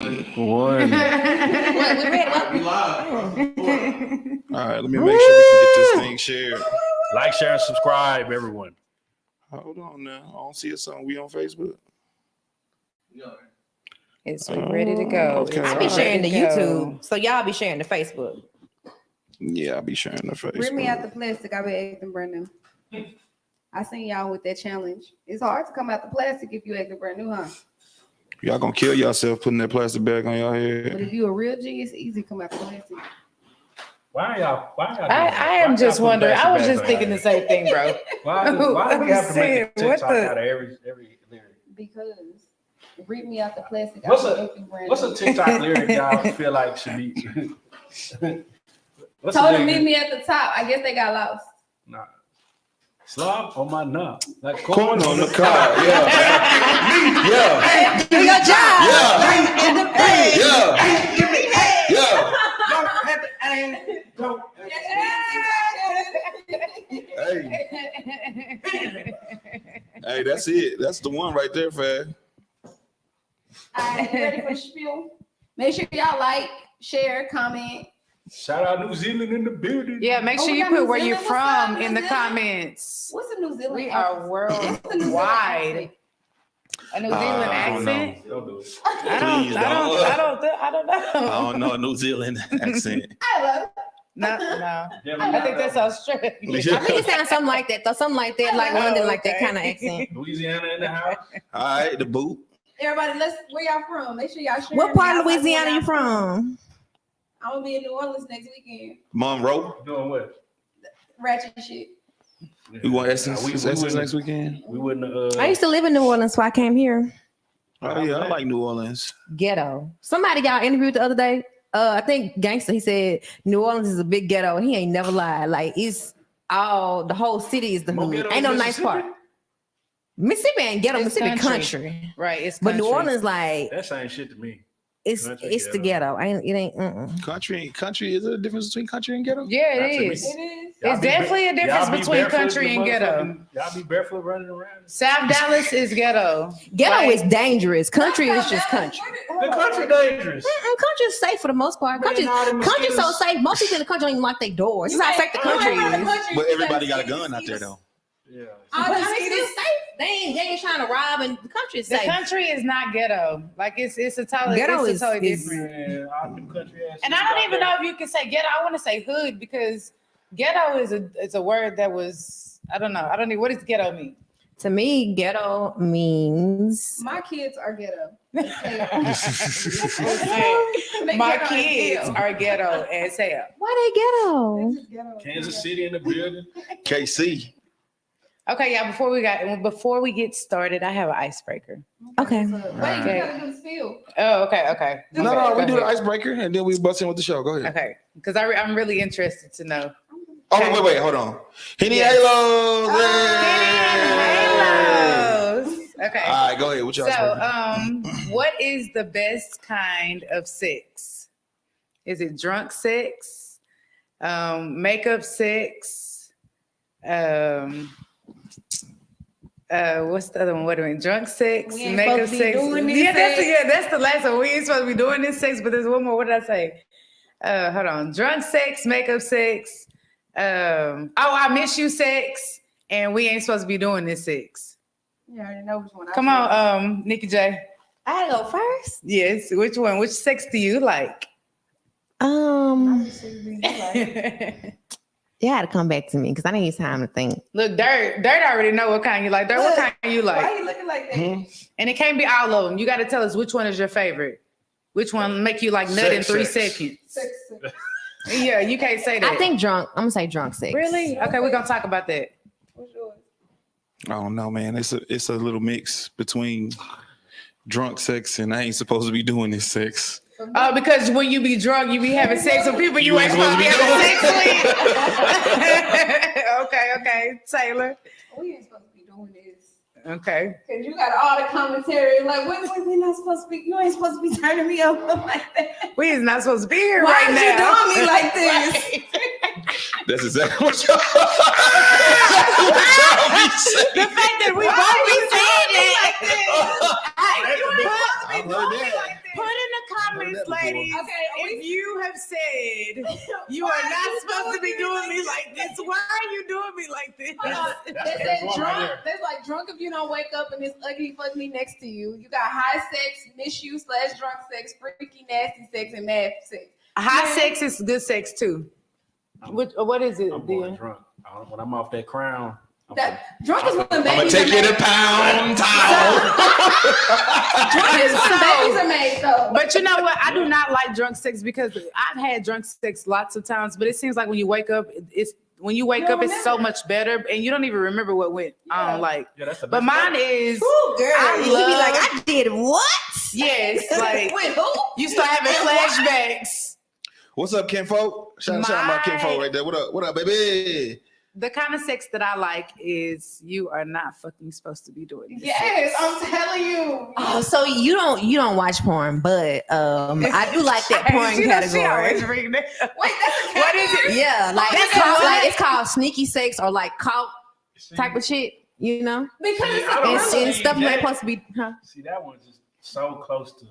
One. What, we ready? What? We live. All right, let me make sure we can get this thing shared. Like, share, and subscribe, everyone. Hold on now. I don't see it on. We on Facebook. It's ready to go. Okay. I be sharing the YouTube, so y'all be sharing the Facebook. Yeah, I'll be sharing the Facebook. Bring me out the plastic. I be acting brand new. I seen y'all with that challenge. It's hard to come out the plastic if you acting brand new, huh? Y'all gonna kill yourself putting that plastic bag on your But head. if you a real G, it's easy to come out the plastic. Why y'all? I am just wondering. I was just thinking the same thing, bro. Why do you have to make a saying, what TikTok out of every lyric? Because read me out the plastic. What's I be a- acting brand What's new. a TikTok lyric y'all feel like should be? What's Told the them meet lyric? me at the top. I guess they got lost. Nah. Slop on my nut. Like Corn on the car. Yeah. Yeah. Do your job. Yeah. In the bed. Yeah. Hey, that's it. That's the one right there, fam. All right, ready for the spiel? Make sure y'all like, share, comment. Shout out New Zealand in the building. Yeah, make Oh, sure we you got put New where you're Zealand? What's up, from New in the Zealand? comments. What's a New Zealand? We accent? are What's the New Zealand worldwide. accent? A New Zealand I don't know. accent? Don't do it. I don't know. I don't know a New Zealand accent. I love it. No. I think that's Australia. I think it sounds something like that, though. Something like that, like London, like that kind of accent. Louisiana in the house. All right, the boot. Everybody, where y'all from? Make sure y'all share. What part of Louisiana you from? I'm gonna be in New Orleans next weekend. Monroe. Doing what? Ratchet shit. You want Essence? We Essence wouldn't- next weekend? We wouldn't. I used to live in New Orleans, so I came here. Oh yeah, I like New Orleans. Ghetto. Somebody y'all interviewed the other day. I think Gangster. He said New Orleans is a big ghetto. He ain't never lied. Like it's all the whole city is the More hood. ghetto Ain't no than nice Mississippi? part. Mississippi ain't ghetto. It's Mississippi country. country. Right, it's But New country. Orleans, like That same shit to me. it's Country the ghetto. It ain't. Country is there a difference between country and ghetto? Yeah, That's it a is. It is. It's definitely a difference between country and ghetto. Y'all be barefoot running around. South Dallas is ghetto. Ghetto Like- is dangerous. Country is just country. The country dangerous. Country is safe for the most part. Country's so safe. Most people in the country don't even lock their doors. This is how safe the country is. But everybody got a gun out there though. Yeah. But I mean, it's safe. They ain't trying to rob, and the country is The safe. country is not ghetto. Like it's a totally, Ghetto it's totally is- different. Man, all them country ass And shit I don't out even there. know if you can say ghetto. I want to say hood because ghetto is a word that was, I don't know. I don't know. What does ghetto mean? To me, ghetto means My kids are ghetto. My kids are ghetto as hell. why they ghetto. Kansas City in the building. KC. Okay, yeah. Before we get started, I have an icebreaker. Okay. Wait, you gotta do the spiel. Oh, okay. No, Okay, we go do the ahead. icebreaker and then we bust in with the show. Go ahead. Okay, because I'm really interested to know. Oh, wait, hold on. Henny&Halos. Halos. Okay. All right, go ahead. What y'all So, icebreaker? what is the best kind of sex? Is it drunk sex? Makeup sex? What's the other one? What do we mean? Drunk sex? We ain't Makeup supposed to be sex? doing this Yeah, sex. that's the last one. We ain't supposed to be doing this sex, but there's one more. What did I say? Hold on. Drunk sex, makeup sex. I miss you sex, and we ain't supposed to be doing this sex. You already know which one. Come on, Nikki J. I gotta go first. Yes, which one? Which sex do you like? You had to come back to me because I need time to think. Look, Dirt already know what kind you like. Dirt, what kind you Why like? you looking like that? And it can't be all of them. You got to tell us which one is your favorite. Which one make you like nut in 3 seconds? Sex. Yeah, you can't say that. I think drunk. I'm gonna say drunk sex. Really? Okay, we're gonna talk about that. What's yours? I don't know, man. It's a little mix between drunk sex and I ain't supposed to be doing this sex. Oh, because when you be drunk, you be having sex with people you ain't supposed to be having sex with. Okay, Taylor. We ain't supposed to be doing this. Okay. Cause you got all the commentary like, wait, we not supposed to be. You ain't supposed to be turning me up like that. We is not supposed to be here Why right is now. you doing me like this? That's exactly what y'all be saying. The fact that we both be saying that. I heard that. Put in the promise, ladies, if you have said you are not supposed to be doing me like this, why are you doing me like this? They said drunk. That's like drunk if you don't wake up and this ugly fuck me next to you. You got high sex, misuse / drunk sex, freaky nasty sex, and mad sex. High sex is good sex too. What is it? I'm going drunk. When I'm off that crown. Drunk is when I'm babies gonna take are you to made. Pound Town. Drunk is when babies are made, though. But you know what? I do not like drunk sex because I've had drunk sex lots of times, but it seems like when you wake up, it's so much better, and you don't even remember what went on. Like, that's the but best mine part. is, Ooh, girl, I you be love- like, I did what? yes, like With who? you start having flashbacks. What's up, Kinfolk? Shout out my Kinfolk right there. What up, baby? The kind of sex that I like is you are not fucking supposed to be doing this. Yes, I'm telling you. Oh, so you don't watch porn, but I do like that porn She category. always bring that. Wait, that's a What is it? Yeah, like That's it's called sneaky sex or like caught type of shit, you know? because it's I don't And, know. and stuff you ain't supposed to be, huh? See, that one's just so close to.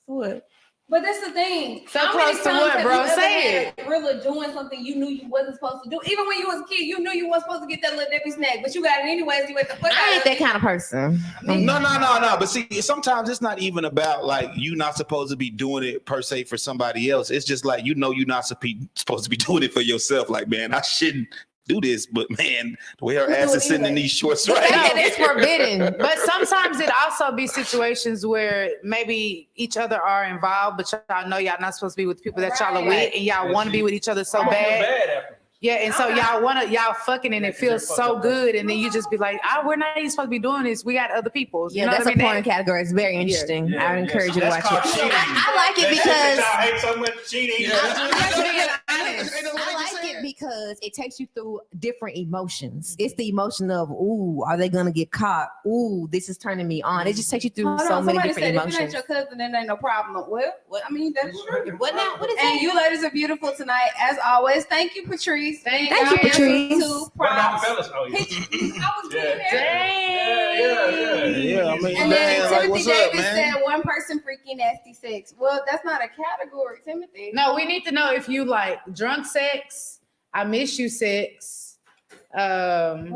What? But that's the thing. So How many close to times what, have bro? you ever Say had a thriller doing something you knew you wasn't supposed to do? Even when you was a kid, you knew you weren't supposed to get that little dippy snack, but you got it anyways. You ate the fuck I out ain't of that it. kind of person. No. But see, sometimes it's not even about like you not supposed to be doing it per se for somebody else. It's just like you're not supposed to be doing it for yourself. Like, man, I shouldn't do this, but man, the way her ass do is it sitting in anyway. these shorts The right fact now. that it's forbidden. But sometimes it also be situations where maybe each other are involved, but y'all know y'all not supposed to be with people that y'all are with, and y'all want to be with each other so I'm gonna feel bad. bad after. Yeah, and so y'all fucking and it feels so good, and then you just be like, we're not even supposed to be doing this. We got other people. Yeah, You know that's what I mean? a porn category. It's very interesting. I would encourage you to watch That's it. called cheating. I like it because y'all hate so much cheating. I like it because it takes you through different emotions. It's the emotion of, ooh, are they gonna get caught? Ooh, this is turning me on. It just takes you through Hold so on, many somebody different said if it ain't emotions. your cousin, then ain't no problem. Well, I mean, that's true. What now? What is And that? you ladies are beautiful tonight, as always. Thank you, Patrice. Thank you, y'all answered Patrice. two What about props. the fellas? Oh, yeah. I was getting Yeah. there. Yeah, I mean, And then man, like, Timothy what's up, Davis man? said one person freaky nasty sex. Well, that's not a category, Timothy. No, we need to know if you like drunk sex, I miss you sex. We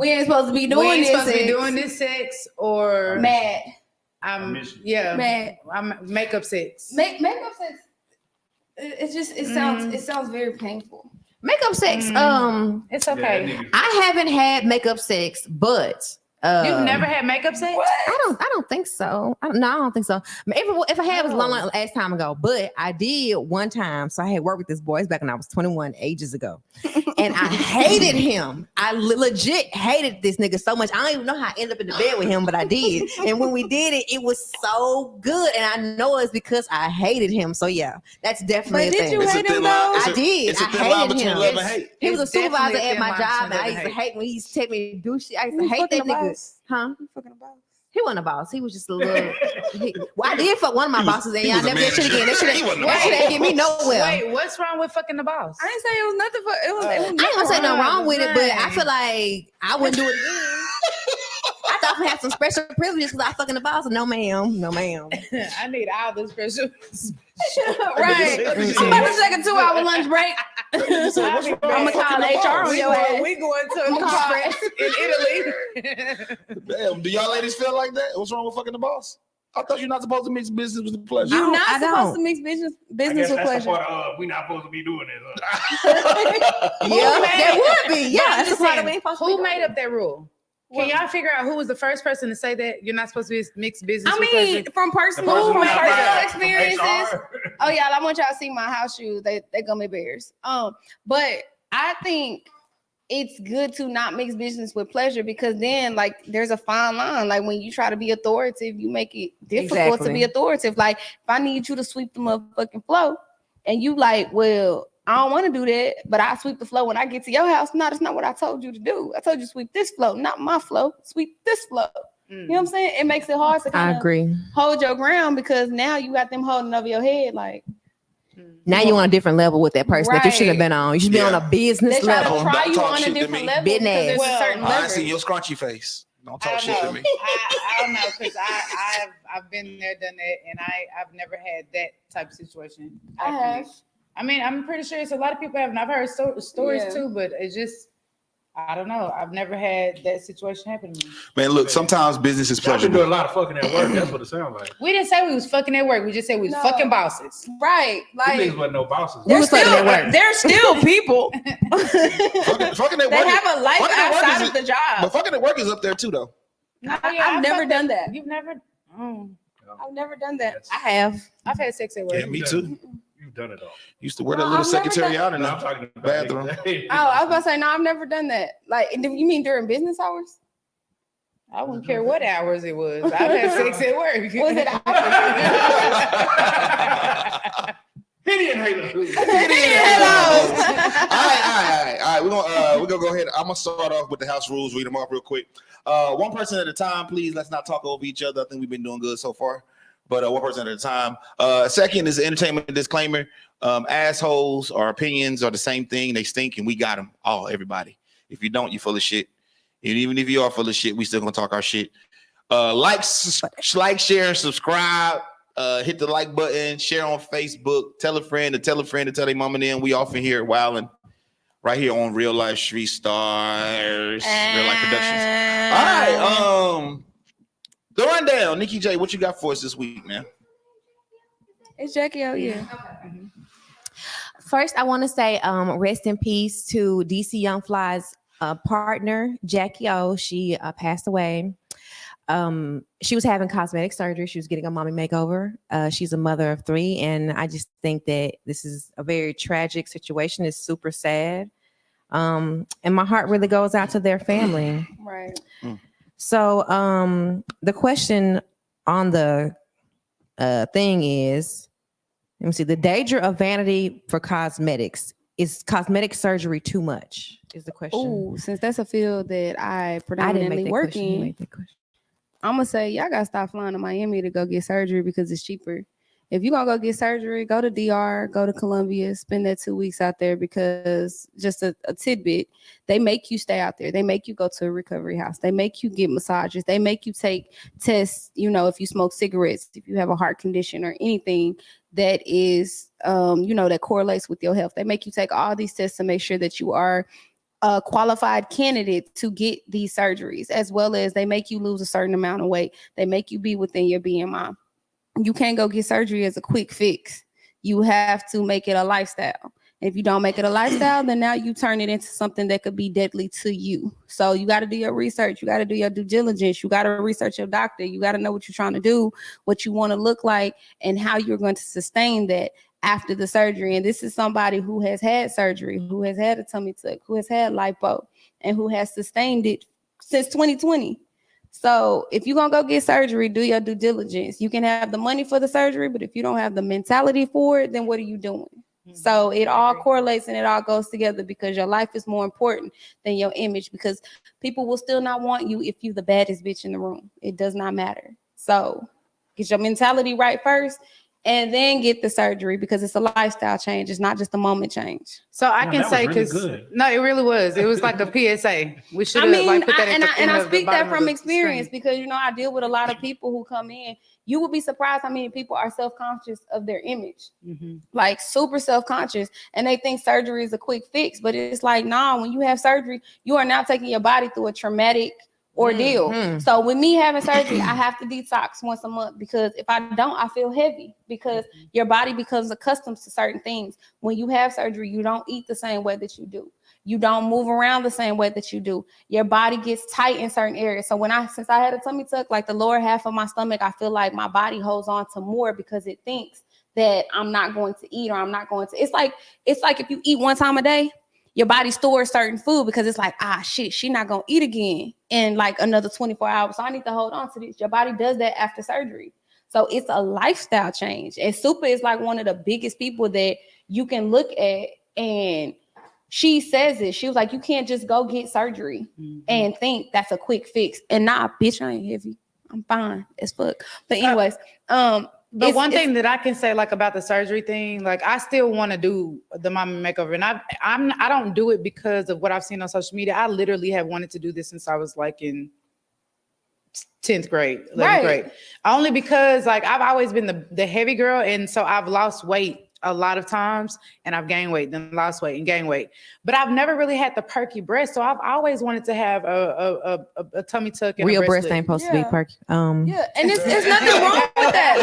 ain't supposed to be doing we ain't this. supposed to be sex. doing this sex, or Mad. I miss you. yeah, Mad. I'm makeup sex. Makeup sex. It sounds very painful. Makeup sex. It's okay. I haven't had makeup sex, but You've never had makeup sex? I don't think so. I don't think so. If I had, it was a long last time ago. But I did one time. So I had worked with this boy. It's back when I was 21, ages ago, and I hated him. I legit hated this nigga so much. I don't even know how I ended up in the bed with him, but I did. And when we did it, it was so good. And I know it's because I hated him. So yeah, that's definitely a thing. It's a thin line. I did. It's a I thin line hated between him. love and hate. He was a It's supervisor definitely a at thin my line job, and between I love used to and hate when he used to take me to do shit. I used You to hate fucking that a nigga. boss. Huh? You fucking a boss. He wasn't a boss. He was just a little. Well, I did fuck one of my bosses, and he y'all was a never did shit again. That manager. shit He wasn't a that shit ain't get me nowhere. Wait, what's wrong with fucking the boss? I didn't say it was nothing for it was. I ain't gonna say nothing wrong with it, but I feel like I wouldn't do it again. I thought I had some special privileges because I fucking the boss. No, ma'am. No, ma'am. I need all the special. Right. I'm about to take a 2-hour lunch break. I'm I'ma call HR on your ass. We going to a Call- conference in Italy. Damn, do y'all ladies feel like that? What's wrong with fucking the boss? I thought you're not supposed to mix business with pleasure. You're not I supposed don't. to mix business I guess with that's pleasure. the part of we not supposed to be doing this. Yeah, that would be. Yeah, that's the part Listen, we ain't supposed to who be made doing. up that rule? Can y'all figure out who was the first person to say that you're not supposed to mix business I with mean, pleasure? from The person personal who got fired from experiences. HR. Oh, y'all, I want y'all to see my house shoes. They gummy bears. But I think it's good to not mix business with pleasure because then, like, there's a fine line. Like when you try to be authoritative, you make it difficult to be Exactly. authoritative. Like if I need you to sweep the motherfucking floor, and you like, well, I don't want to do that, but I sweep the floor when I get to your house. No, that's not what I told you to do. I told you to sweep this floor, not my floor. Sweep this floor. You know what I'm saying? It makes it hard to I kind of agree. hold your ground because now you got them holding over your head. Like Now you're on a different level with that person that you should have Right. been on. You should be on a business they try to level. try Don't you talk on a shit to different me. level Business. because there's a certain I ain't seen leverage. your scrunchy face. Don't I talk don't shit to know. me. I don't know because I've been there, done that, and I've never had that type of situation. I have. I mean, I'm pretty sure it's a lot of people have, and I've heard stories Yeah. too, but it's just I don't know. I've never had that situation happen to me. Man, look, sometimes business is Y'all been doing pleasurable. a lot of fucking at work. That's what it sounds like. We didn't say we was fucking at work. We just said we was No. fucking bosses. Right. These Like niggas wasn't no bosses. We was fucking at work. they're still people. Fucking at They work. have a life fucking at work outside is- of the job. But fucking at work is up there too, though. No, Oh, yeah, I've never fucked done up. that. You've never? Oh. I've never done that. I have. I've had sex at work. Yeah, me too. You've done it all. Used to wear No, that little I've never secretary done- out in No, I'm the talking about bathroom. Oh, I was about to say, no, I've never done that. Like, you mean during business hours? I wouldn't care what hours it was. I've had sex at work. Was it Henny&Halos. All right. We're gonna go ahead. I'm gonna start off with the house rules. Read them off real quick. One person at a time, please. Let's not talk over each other. I think we've been doing good so far. But one person at a time. Second is the entertainment disclaimer. Assholes or opinions are the same thing. They stink, and we got them all. Everybody. If you don't, you're full of shit. And even if you are full of shit, we still gonna talk our shit. Like, share, and subscribe. Hit the like button. Share on Facebook. Tell a friend to tell a friend to tell their mom and them. We often here wilding right here on Real Life Street Stars, Real Life Productions. All right. The rundown. Nikki J, what you got for us this week, man? It's Jackie O, yeah. First, I want to say rest in peace to DC Young Fly's partner, Jackie O. She passed away. She was having cosmetic surgery. She was getting a mommy makeover. She's a mother of 3, and I just think that this is a very tragic situation. It's super sad. And my heart really goes out to their family. Right. So the question on the thing is, let me see, the danger of vanity for cosmetics. Is cosmetic surgery too much? Is the question. Oh, since that's a field that I I didn't predominantly make that work question. You in, made that question. I'm gonna say y'all gotta stop flying to Miami to go get surgery because it's cheaper. If you're gonna go get surgery, go to DR, go to Columbia, spend that 2 weeks out there because just a tidbit, they make you stay out there. They make you go to a recovery house. They make you get massages. They make you take tests, if you smoke cigarettes, if you have a heart condition or anything that is, that correlates with your health. They make you take all these tests to make sure that you are a qualified candidate to get these surgeries, as well as they make you lose a certain amount of weight. They make you be within your BMI. You can't go get surgery as a quick fix. You have to make it a lifestyle. If you don't make it a lifestyle, then now you turn it into something that could be deadly to you. So you got to do your research. You got to do your due diligence. You got to research your doctor. You got to know what you're trying to do, what you want to look like, and how you're going to sustain that after the surgery. And this is somebody who has had surgery, who has had a tummy tuck, who has had lipo, and who has sustained it since 2020. So if you're going to go get surgery, do your due diligence. You can have the money for the surgery, but if you don't have the mentality for it, then what are you doing? So it all correlates and it all goes together because your life is more important than your image, because people will still not want you if you're the baddest bitch in the room. It does not matter. So get your mentality right first and then get the surgery, because it's a lifestyle change. It's not just a moment change. So I can that say, was really because good. no, it really was. It was like a PSA. We should I have mean, put that I speak that from experience because, I deal with a lot of people who come in. You would be surprised how many people are self-conscious of their image, like super self-conscious, and they think surgery is a quick fix. But it's like, nah, when you have surgery, you are now taking your body through a traumatic ordeal. So with me having surgery, I have to detox once a month, because if I don't, I feel heavy, because your body becomes accustomed to certain things. When you have surgery, you don't eat the same way that you do. You don't move around the same way that you do. Your body gets tight in certain areas. So since I had a tummy tuck, like the lower half of my stomach, I feel like my body holds on to more because it thinks that I'm not going to eat, or I'm not going to. It's like if you eat one time a day, your body stores certain food because it's like, shit, she's not going to eat again in like another 24 hours. So I need to hold on to this. Your body does that after surgery. So it's a lifestyle change. And Super is like one of the biggest people that you can look at, and she says it. She was like, you can't just go get surgery and think that's a quick fix. And nah, bitch, I ain't heavy. I'm fine as fuck. But anyways, but one thing that I can say, like, about the surgery thing, like, I still want to do the mommy makeover, and I don't do it because of what I've seen on social media. I literally have wanted to do this since I was like in 10th grade, 11th Right. grade. Only because like I've always been the heavy girl, and so I've lost weight a lot of times, and I've gained weight, then lost weight and gained weight. But I've never really had the perky breast, so I've always wanted to have a tummy tuck and Real a breast lift. ain't supposed to be Yeah. perky. Yeah, and it's nothing wrong with that.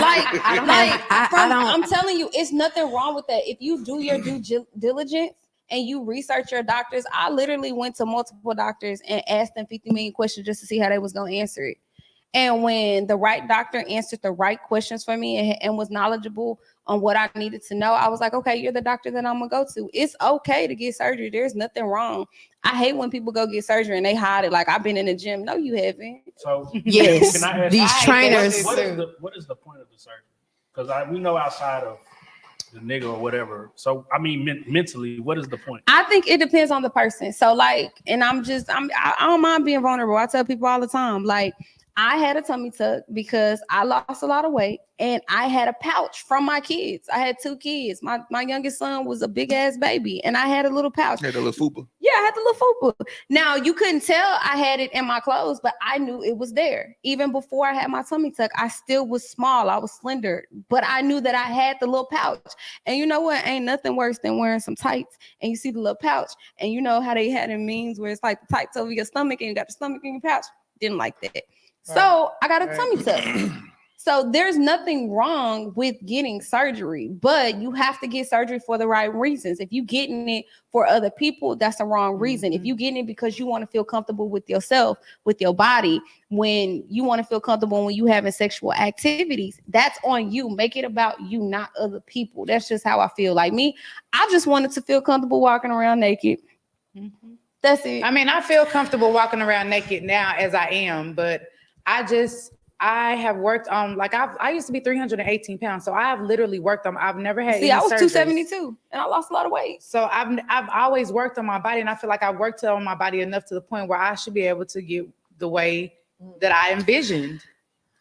I'm telling you, it's nothing wrong with that. If you do your due diligence and you research your doctors, I literally went to multiple doctors and asked them 50 million questions just to see how they was going to answer it. And when the right doctor answered the right questions for me and was knowledgeable on what I needed to know, I was like, okay, you're the doctor that I'm gonna go to. It's okay to get surgery. There's nothing wrong. I hate when people go get surgery and they hide it. Like, I've been in the gym. No, you haven't. So Yes, can I ask these you, trainers. what is the point of the surgery? Because we know outside of the nigga or whatever. So I mean, mentally, what is the point? I think it depends on the person. So like, and I don't mind being vulnerable. I tell people all the time, like, I had a tummy tuck because I lost a lot of weight and I had a pouch from my kids. I had 2 kids. My youngest son was a big ass baby and I had a little pouch. Had a little fupa. Yeah, I had the little fupa. Now, you couldn't tell I had it in my clothes, but I knew it was there. Even before I had my tummy tuck, I still was small. I was slender, but I knew that I had the little pouch. And you know what? Ain't nothing worse than wearing some tights and you see the little pouch. And you know how they had in memes where it's like the tights over your stomach and you got the stomach in your pouch? Didn't like that. So I got a tummy tuck. So there's nothing wrong with getting surgery, but you have to get surgery for the right reasons. If you getting it for other people, that's the wrong reason. If you getting it because you want to feel comfortable with yourself, with your body, when you want to feel comfortable when you having sexual activities, that's on you. Make it about you, not other people. That's just how I feel. Like me, I just wanted to feel comfortable walking around naked. That's it. I mean, I feel comfortable walking around naked now as I am, but I have worked on, like, I used to be 318 pounds. So I have literally worked on, I've never had See, any I was surgeries. 272 and I lost a lot of weight. So I've always worked on my body, and I feel like I've worked on my body enough to the point where I should be able to get the way that I envisioned.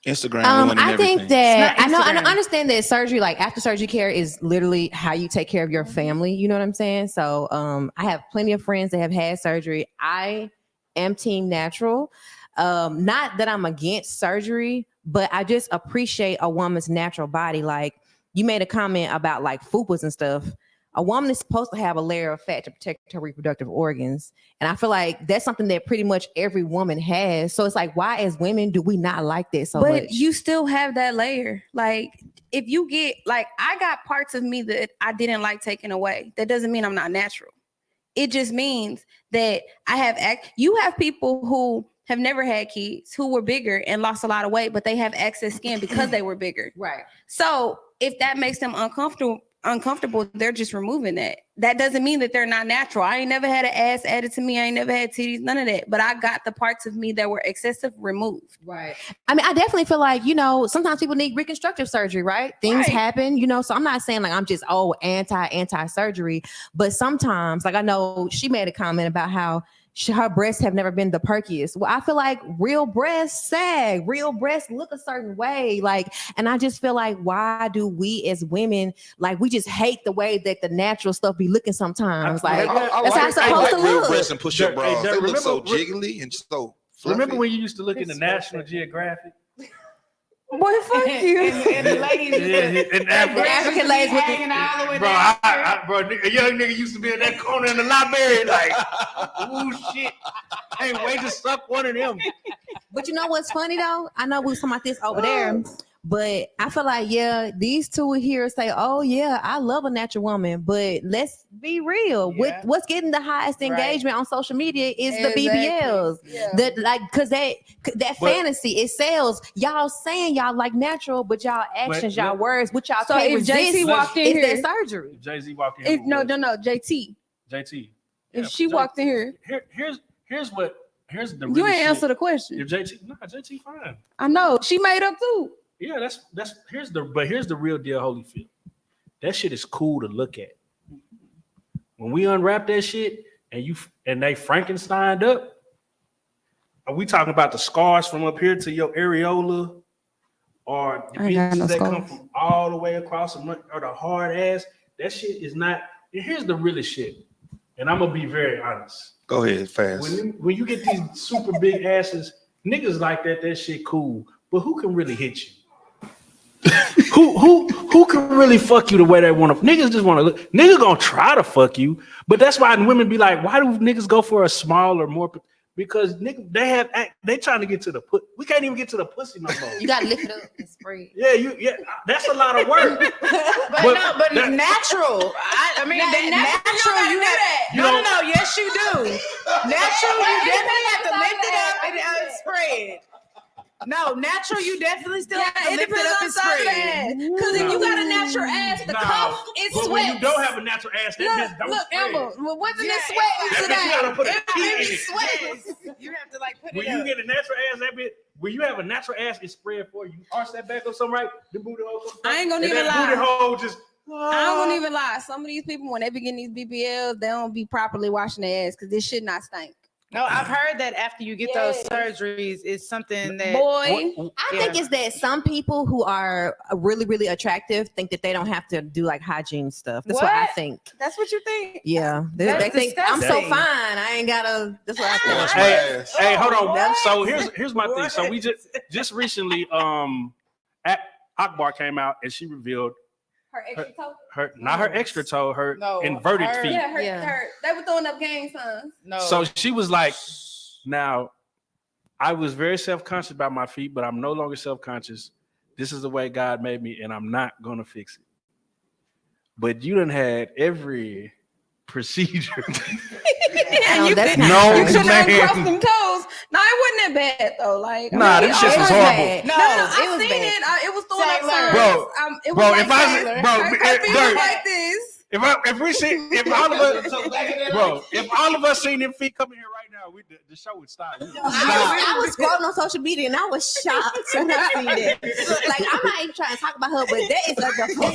Instagram. I think that It's not I Instagram. understand that surgery, like after surgery care, is literally how you take care of your family. You know what I'm saying? So I have plenty of friends that have had surgery. I am team natural. Not that I'm against surgery, but I just appreciate a woman's natural body. Like, you made a comment about like fupas and stuff. A woman is supposed to have a layer of fat to protect her reproductive organs. And I feel like that's something that pretty much every woman has. So it's like, why as women do we not like this so much? But you still have that layer. Like, if you get, like, I got parts of me that I didn't like taken away. That doesn't mean I'm not natural. It just means that you have people who have never had kids who were bigger and lost a lot of weight, but they have excess skin because they were bigger. Right. So if that makes them uncomfortable, they're just removing that. That doesn't mean that they're not natural. I ain't never had an ass added to me. I ain't never had titties, none of that. But I got the parts of me that were excessive removed. Right. I mean, I definitely feel like, sometimes people need reconstructive surgery, right? Things happen, so I'm not saying like I'm just, anti surgery, but sometimes, like, I know she made a comment about how her breasts have never been the perkiest. Well, I feel like real breasts sag, real breasts look a certain way. Like, and I just feel like, why do we as women, like, we just hate the way that the natural stuff be looking sometimes? Like, that's how it's supposed to real look. breasts and push-up Hey, bras. They remember- look so jiggly and so fluffy. Remember when you used to look in the National Geographic? Boy, fuck you. And the ladies, And The African ladies with hanging all the way Bro, down. bro, a young nigga used to be in that corner in the library like, ooh, shit. I ain't wait to suck one of them. But you know what's funny though? I know we was talking about this over there, but I feel like, these two here say, oh yeah, I love a natural woman, but let's be real. Yeah. What's getting the highest engagement on social media is the Exactly. BBLs. Yeah. Cause that fantasy, it sells. Y'all saying y'all like natural, but y'all actions, y'all words, what y'all So can't if JT resist walked in is here, that surgery. Jay-Z walked in here. no, JT. JT. If she walked in here, Here's the you really ain't answer the question. If JT fine. I know she made up too. Yeah, that's here's the real deal, Holyfield. That shit is cool to look at. When we unwrap that shit and they Frankensteined up, are we talking about the scars from up here to your areola, or the pieces that come from all the way across or the hard ass? That shit is not. And here's the realest shit, and I'm gonna be very honest. Go ahead, fast. When you get these super big asses niggas like that shit cool, but who can really hit you? who can really fuck you the way they want to? Niggas just want to look. Niggas gonna try to fuck you, but that's why women be like, why do niggas go for a smaller, more? Because niggas, they trying to get to the put. We can't even get to the pussy no more. You gotta lift it up and spray. Yeah, that's a lot of work. but natural. I mean, natural. You have that. No. Yes, you do. Natural. You definitely have to lift it up and spread. No, natural. You definitely still have to lift it up and spread. Because if you got a natural ass, the cuff is sweat. When you don't have a natural ass, that bitch don't look, spread. Amber, wasn't it sweat today? You gotta put a T in it. Sweat. You have to like put When it you up. get a natural ass, that bitch. When you have a natural ass, it's spread for you. Arch that back up some right. The booty hole. I ain't gonna and even that lie. booty hole just. I ain't gonna even lie. Some of these people, when they be getting these BBLs, they don't be properly washing their ass because this shit not stink. No, I've heard that after you get those surgeries, it's something that Boy, I think it's that some people who are really, really attractive think that they don't have to do like hygiene stuff. That's what I think. that's what you think. Yeah, they That's think I'm so disgusting. fine. I ain't gotta. That's what I think. Hey, hold on. What? So here's my thing. So we just recently Akbar came out and she revealed Her extra toe. not her extra toe, her No, inverted her- feet. Yeah, her. They were throwing up gang signs. no. So she was like, now I was very self-conscious about my feet, but I'm no longer self-conscious. This is the way God made me, and I'm not gonna fix it. But you done had every procedure. And you that's could not you true. could uncross them toes. No, it wasn't that bad though. Like Nah, I mean, them shits it was was horrible. bad. No, No, it I was seen bad. it. It was throwing up Taylor. signs. It was Bro, like if I- Taylor. bro, Her feet was Dirt. like this. If all of us, bro, if all of us seen them feet coming here right now, the show would stop. I was scrolling on social media and I was shocked when I seen that. Like I'm not even trying to talk about her, but that is a That's what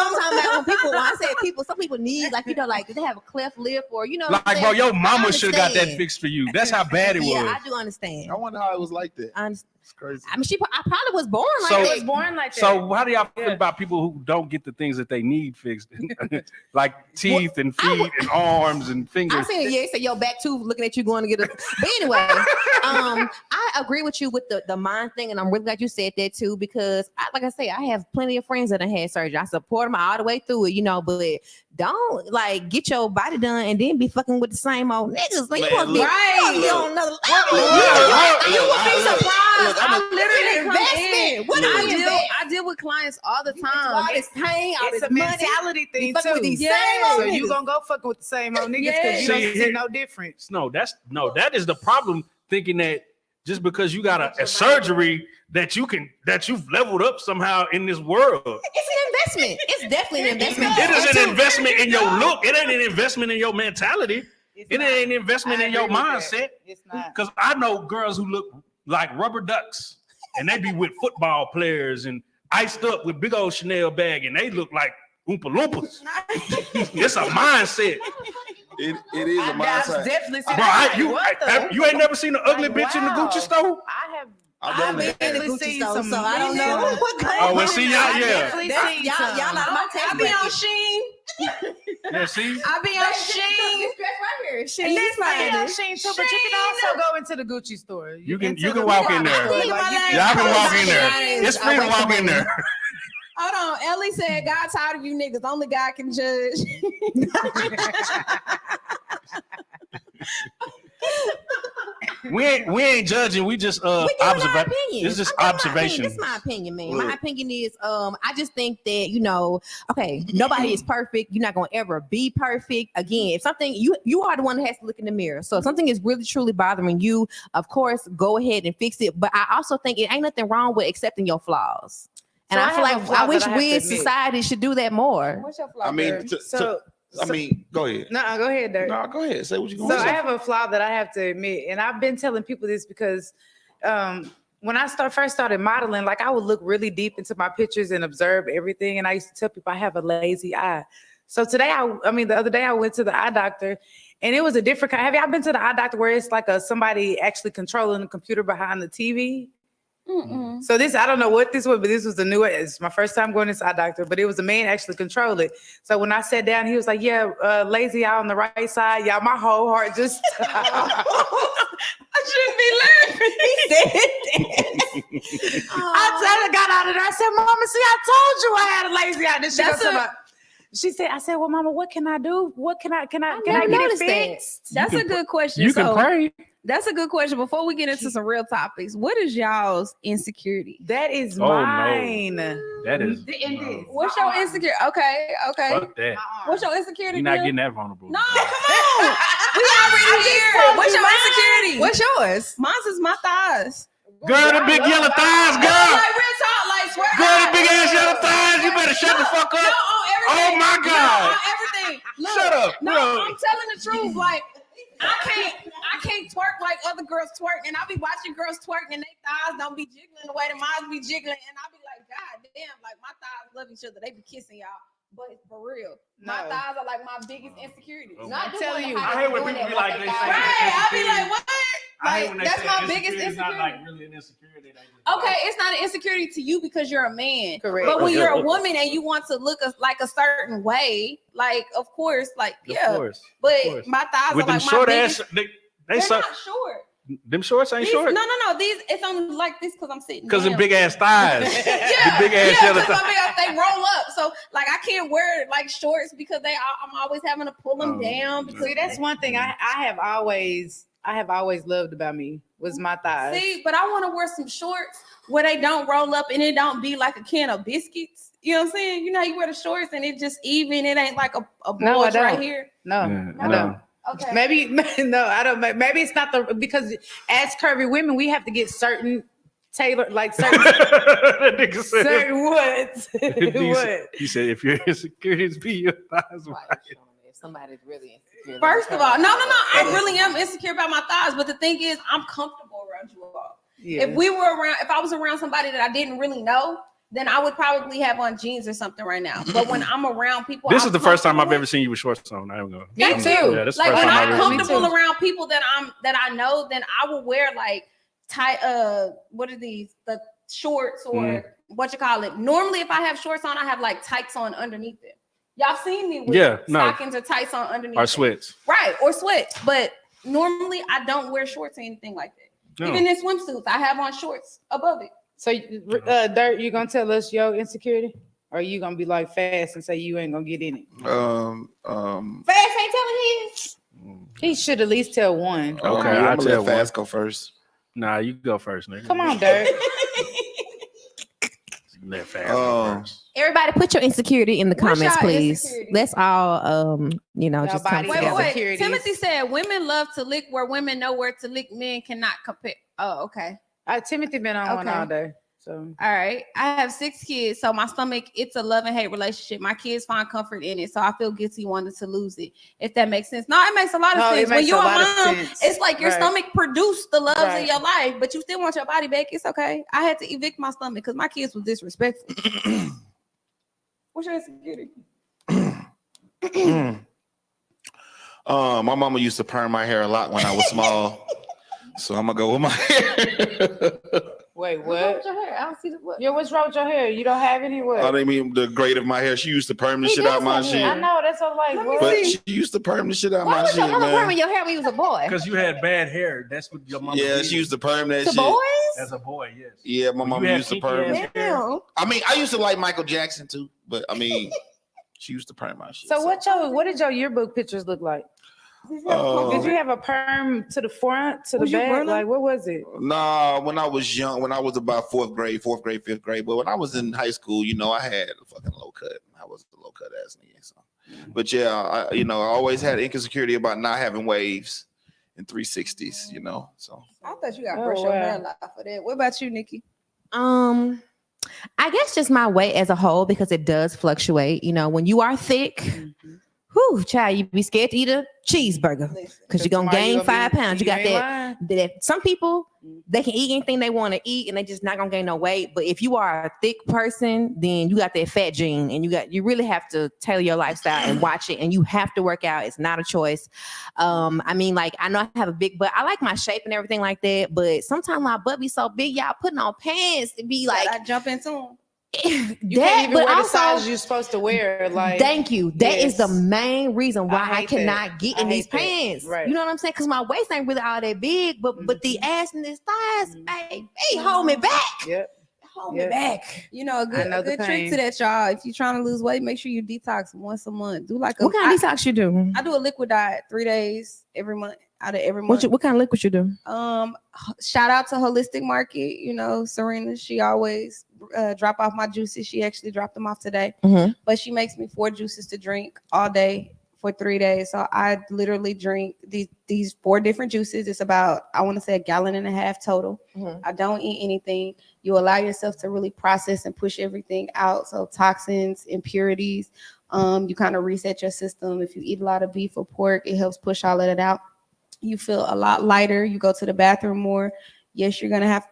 I'm talking about. When I say people, some people need like like they have a cleft lip or what I'm Like, bro, saying? your mama I should have got that understand. fixed for you. That's how bad it was. Yeah, I do understand. I wonder how it was like that. I understand. It's crazy. I mean, I probably was born like So- I that. was born like that. So how do y'all feel Yeah. about people who don't get the things that they need fixed, like teeth and feet and arms and I fingers? seen it. Yeah, say your back tooth looking at you going to get a. But anyway, I agree with you with the mind thing, and I'm really glad you said that too because, like I say, I have plenty of friends that have had surgery. I support them all the way through it, but don't like get your body done and then be fucking with the same old niggas. Like, Man, you want to be look, on another level. You would be look, surprised. I'm I literally come investment. in. What do you invest? I deal with clients all the All time. this pain, all it's this a money. mentality thing fucking with too. these Yeah. same old So you niggas. gonna go fucking with the same old niggas because you Yeah. don't see no difference. No, that is the problem. Thinking that just because you got a surgery that you've leveled up somehow in this world. It's an investment. It's definitely an investment. It is And an two, investment in your look. It ain't an investment in your mentality. It's It not. ain't an investment I in your agree with that. mindset. It's not. Because I know girls who look like rubber ducks and they be with football players and iced up with big old Chanel bag and they look like Oompa Loompas. It's a mindset. It is a I've mindset. definitely seen Bro, that. you ain't never seen an ugly Like, bitch in the wow. Gucci store? I have. I've I've done that. definitely Gucci seen store, some. so I don't know Yeah. what goes Oh, well, see, y'all, I've yeah. definitely seen Y'all some. not my taste. I be on Sheen. Yeah, see? I be on Sheen. right here. And that's fine. like Sheen too, but you can also go into the Gucci store. You can Into the walk in Gucci there. store. I Like, you think can- Y'all can walk in there. Shine. It's free to walk in there. Hold on. Ellie said, God tired of you niggas. Only God can judge. We ain't judging. We just We giving our observation. opinion. It's just I think observation. This is my opinion, man. Look. My opinion is, I just think that okay, nobody is perfect. You're not gonna ever be perfect. Again, if something you are the one that has to look in the mirror. So if something is really truly bothering you, of course, go ahead and fix it. But I also think it ain't nothing wrong with accepting your flaws. And So I feel I have a like flaw I wish that I have we to as admit. society should do that more. What's your flaw? I mean, Dirk? go ahead. No, go ahead, Dirk. No, go ahead. Say what you So going to I say. have a flaw that I have to admit, and I've been telling people this because when I first started modeling, like I would look really deep into my pictures and observe everything, and I used to tell people I have a lazy eye. So today, the other day I went to the eye doctor, and it was a different kind. Have y'all been to the eye doctor where it's like somebody actually controlling the computer behind the TV? Mm-mm. So this, I don't know what this was, but this was the new. It's my first time going to this eye doctor, but it was a man actually control it. So when I sat down, he was like, "Yeah, lazy eye on the right side." Y'all, my whole heart just. I shouldn't be laughing. He said that. I got out of there. I said, Mama, see, I told you I had a lazy eye. Then she said, I said, well, Mama, what can I do? What can I get it fixed? That's a good question. You can pray. That's a good question. Before we get into some real topics, what is y'all's insecurity? That is Oh, no. mine. That is. What's your insecurity? Okay. Fuck that. What's your insecurity? You're not Bill? getting that vulnerable. No, come on. We already here. What's your insecurity? What's yours? Mine's is my thighs. Girl, the big yellow thighs, girl. Like real talk, like swear. Girl, the big ass yellow thighs. You better shut the fuck No, up. on everything. Oh my God. No, on everything. Look, Shut up. No, Bro. I'm telling the truth. Like I can't twerk like other girls twerk, and I be watching girls twerk, and their thighs don't be jiggling the way the mine be jiggling, and I be like, God damn, like my thighs love each other. They be kissing y'all. But for real, my No. thighs are like my biggest insecurities. Oh. Not I'm telling you. I hate when people be like, they say right. I be like, what? I hate Like when they that's say my insecurity biggest is not insecurity. like really an insecurity. They just Okay, like, it's not an insecurity to you because you're a man. Correct. But when you're a woman and you want to look like a certain way, like of course, like yeah. Of course. But course. my thighs With are them like my short biggest. ass, they They're so not short. them shorts ain't These, short. No. These it's only like this because I'm sitting. Because them down. big ass thighs. Yeah, the big ass yeah, yellow because thighs. they roll up. So like I can't wear like shorts because I'm always having to pull them down. Because See, that's one thing I have always loved about me was my thighs. See, but I want to wear some shorts where they don't roll up and it don't be like a can of biscuits. You know what I'm saying? You know how you wear the shorts and it just even. It ain't like a No, I bulge right don't. here. No, I don't. Okay. Maybe no, I don't. Maybe it's not because as curvy women, we have to get certain tailored, like certain That nigga said, certain what? What? he said, if your insecurities be your thighs, If somebody's really insecure. First of all, no. I really am insecure about my thighs, but the thing is, I'm comfortable around you all. Yeah. If I was around somebody that I didn't really know, then I would probably have on jeans or something right now. But when I'm around people, this I'm is the first time I've comfortable ever seen you with shorts on. I don't know. Me Thank too. you. Yeah, this is Like the first when time I'm I've ever seen comfortable around people that I know, then I will wear like tight what are these? The shorts or what you call it. Normally if I have shorts on, I have like tights on underneath it. Y'all seen me with stockings or tights on underneath Or it. sweats. Right, or sweats. But normally I don't wear shorts or anything like that. No. Even in swimsuits, I have on shorts above it. So, Dirt, you gonna tell us your insecurity, or you gonna be like fast and say you ain't gonna get in it? Fast ain't telling his. He should at least tell one. Okay, I'm I'll gonna tell let Fast go first. Nah, you go first, nigga. Come on, Dirt. Let Fast go first. Everybody, put your insecurity in the What's comments, y'all please. insecurity? Let's all, just come Nobody Wait, together. wait. Insecurities. Timothy said women love to lick where women know where to lick. Men cannot compare. Oh, okay. Timothy been on one Okay. all day. So All right. I have 6 kids, so my stomach, it's a love and hate relationship. My kids find comfort in it, so I feel guilty wanting to lose it. If that makes sense. No, it makes a lot of No, it sense. When makes you're a a lot of mom, sense. it's like your Right. stomach produced the loves Right. of your life, but you still want your body back. It's okay. I had to evict my stomach because my kids was disrespectful. What's your insecurity? My mama used to perm my hair a lot when I was small, so I'm gonna go with my hair. wait, What's wrong what? with your hair? I don't see the what. Yeah, what's wrong with your hair? You don't have any what? I mean, the grade of my hair. She used to perm the He shit out does my have shit, hair. I know that's what I'm like. What? but she used to perm the shit out Why my was shit, your mama man. perming your hair when you was a boy? Because you had bad hair. That's what your mama Yeah, did. she used to perm that To shit. boys? As a boy, yes. Yeah, my You mama had used to kinky perm. ass- Damn. I mean, I used to like Michael Jackson too, but I mean, she used to perm my shit. So what did your yearbook pictures look like? Did you have a perm to the front, to Was the you back? brunette? Like what was it? Nah, when I was young, when I was about fourth grade, fifth grade. But when I was in high school, I had a fucking low cut. I was a low cut ass nigga. So. But yeah, I always had insecurity about not having waves and 360s. So I thought you got Oh, brush your wow. hair a lot for that. What about you, Nikki? I guess just my weight as a whole, because it does fluctuate. When you are thick, whew, child, you be scared to eat a cheeseburger because you're gonna gain 5 pounds. You got that. Some people, they can eat anything they want to eat and they just not gonna gain no weight. But if you are a thick person, then you got that fat gene, and you really have to tailor your lifestyle and watch it, and you have to work out. It's not a choice. I mean, like, I know I have a big butt. I like my shape and everything like that, but sometimes my butt be so big, y'all putting on pants to be like, I jump into them. You can't even wear the size you're supposed to wear. Like, thank you. That is the main reason why I hate cannot that. get I in these hate that. pants. Right. You know what I'm saying? Because my waist ain't really all that big, but the ass and the thighs, baby, hold me back. Yep. Hold me back. You know, a I know good the trick pain. to that, y'all. If you're trying to lose weight, make sure you detox once a month. Do like What kind of detox you do? I do a liquid diet 3 days every month out of every month. What kind of liquid you do? Shout out to Holistic Market. You know, Serena, she always drop off my juices. She actually dropped them off today. But she makes me 4 juices to drink all day for 3 days. So I literally drink these 4 different juices. It's about, I want to say, 1.5 gallons total. I don't eat anything. You allow yourself to really process and push everything out. So toxins, impurities, you kind of reset your system. If you eat a lot of beef or pork, it helps push all of it out. You feel a lot lighter. You go to the bathroom more. Yes, you're gonna have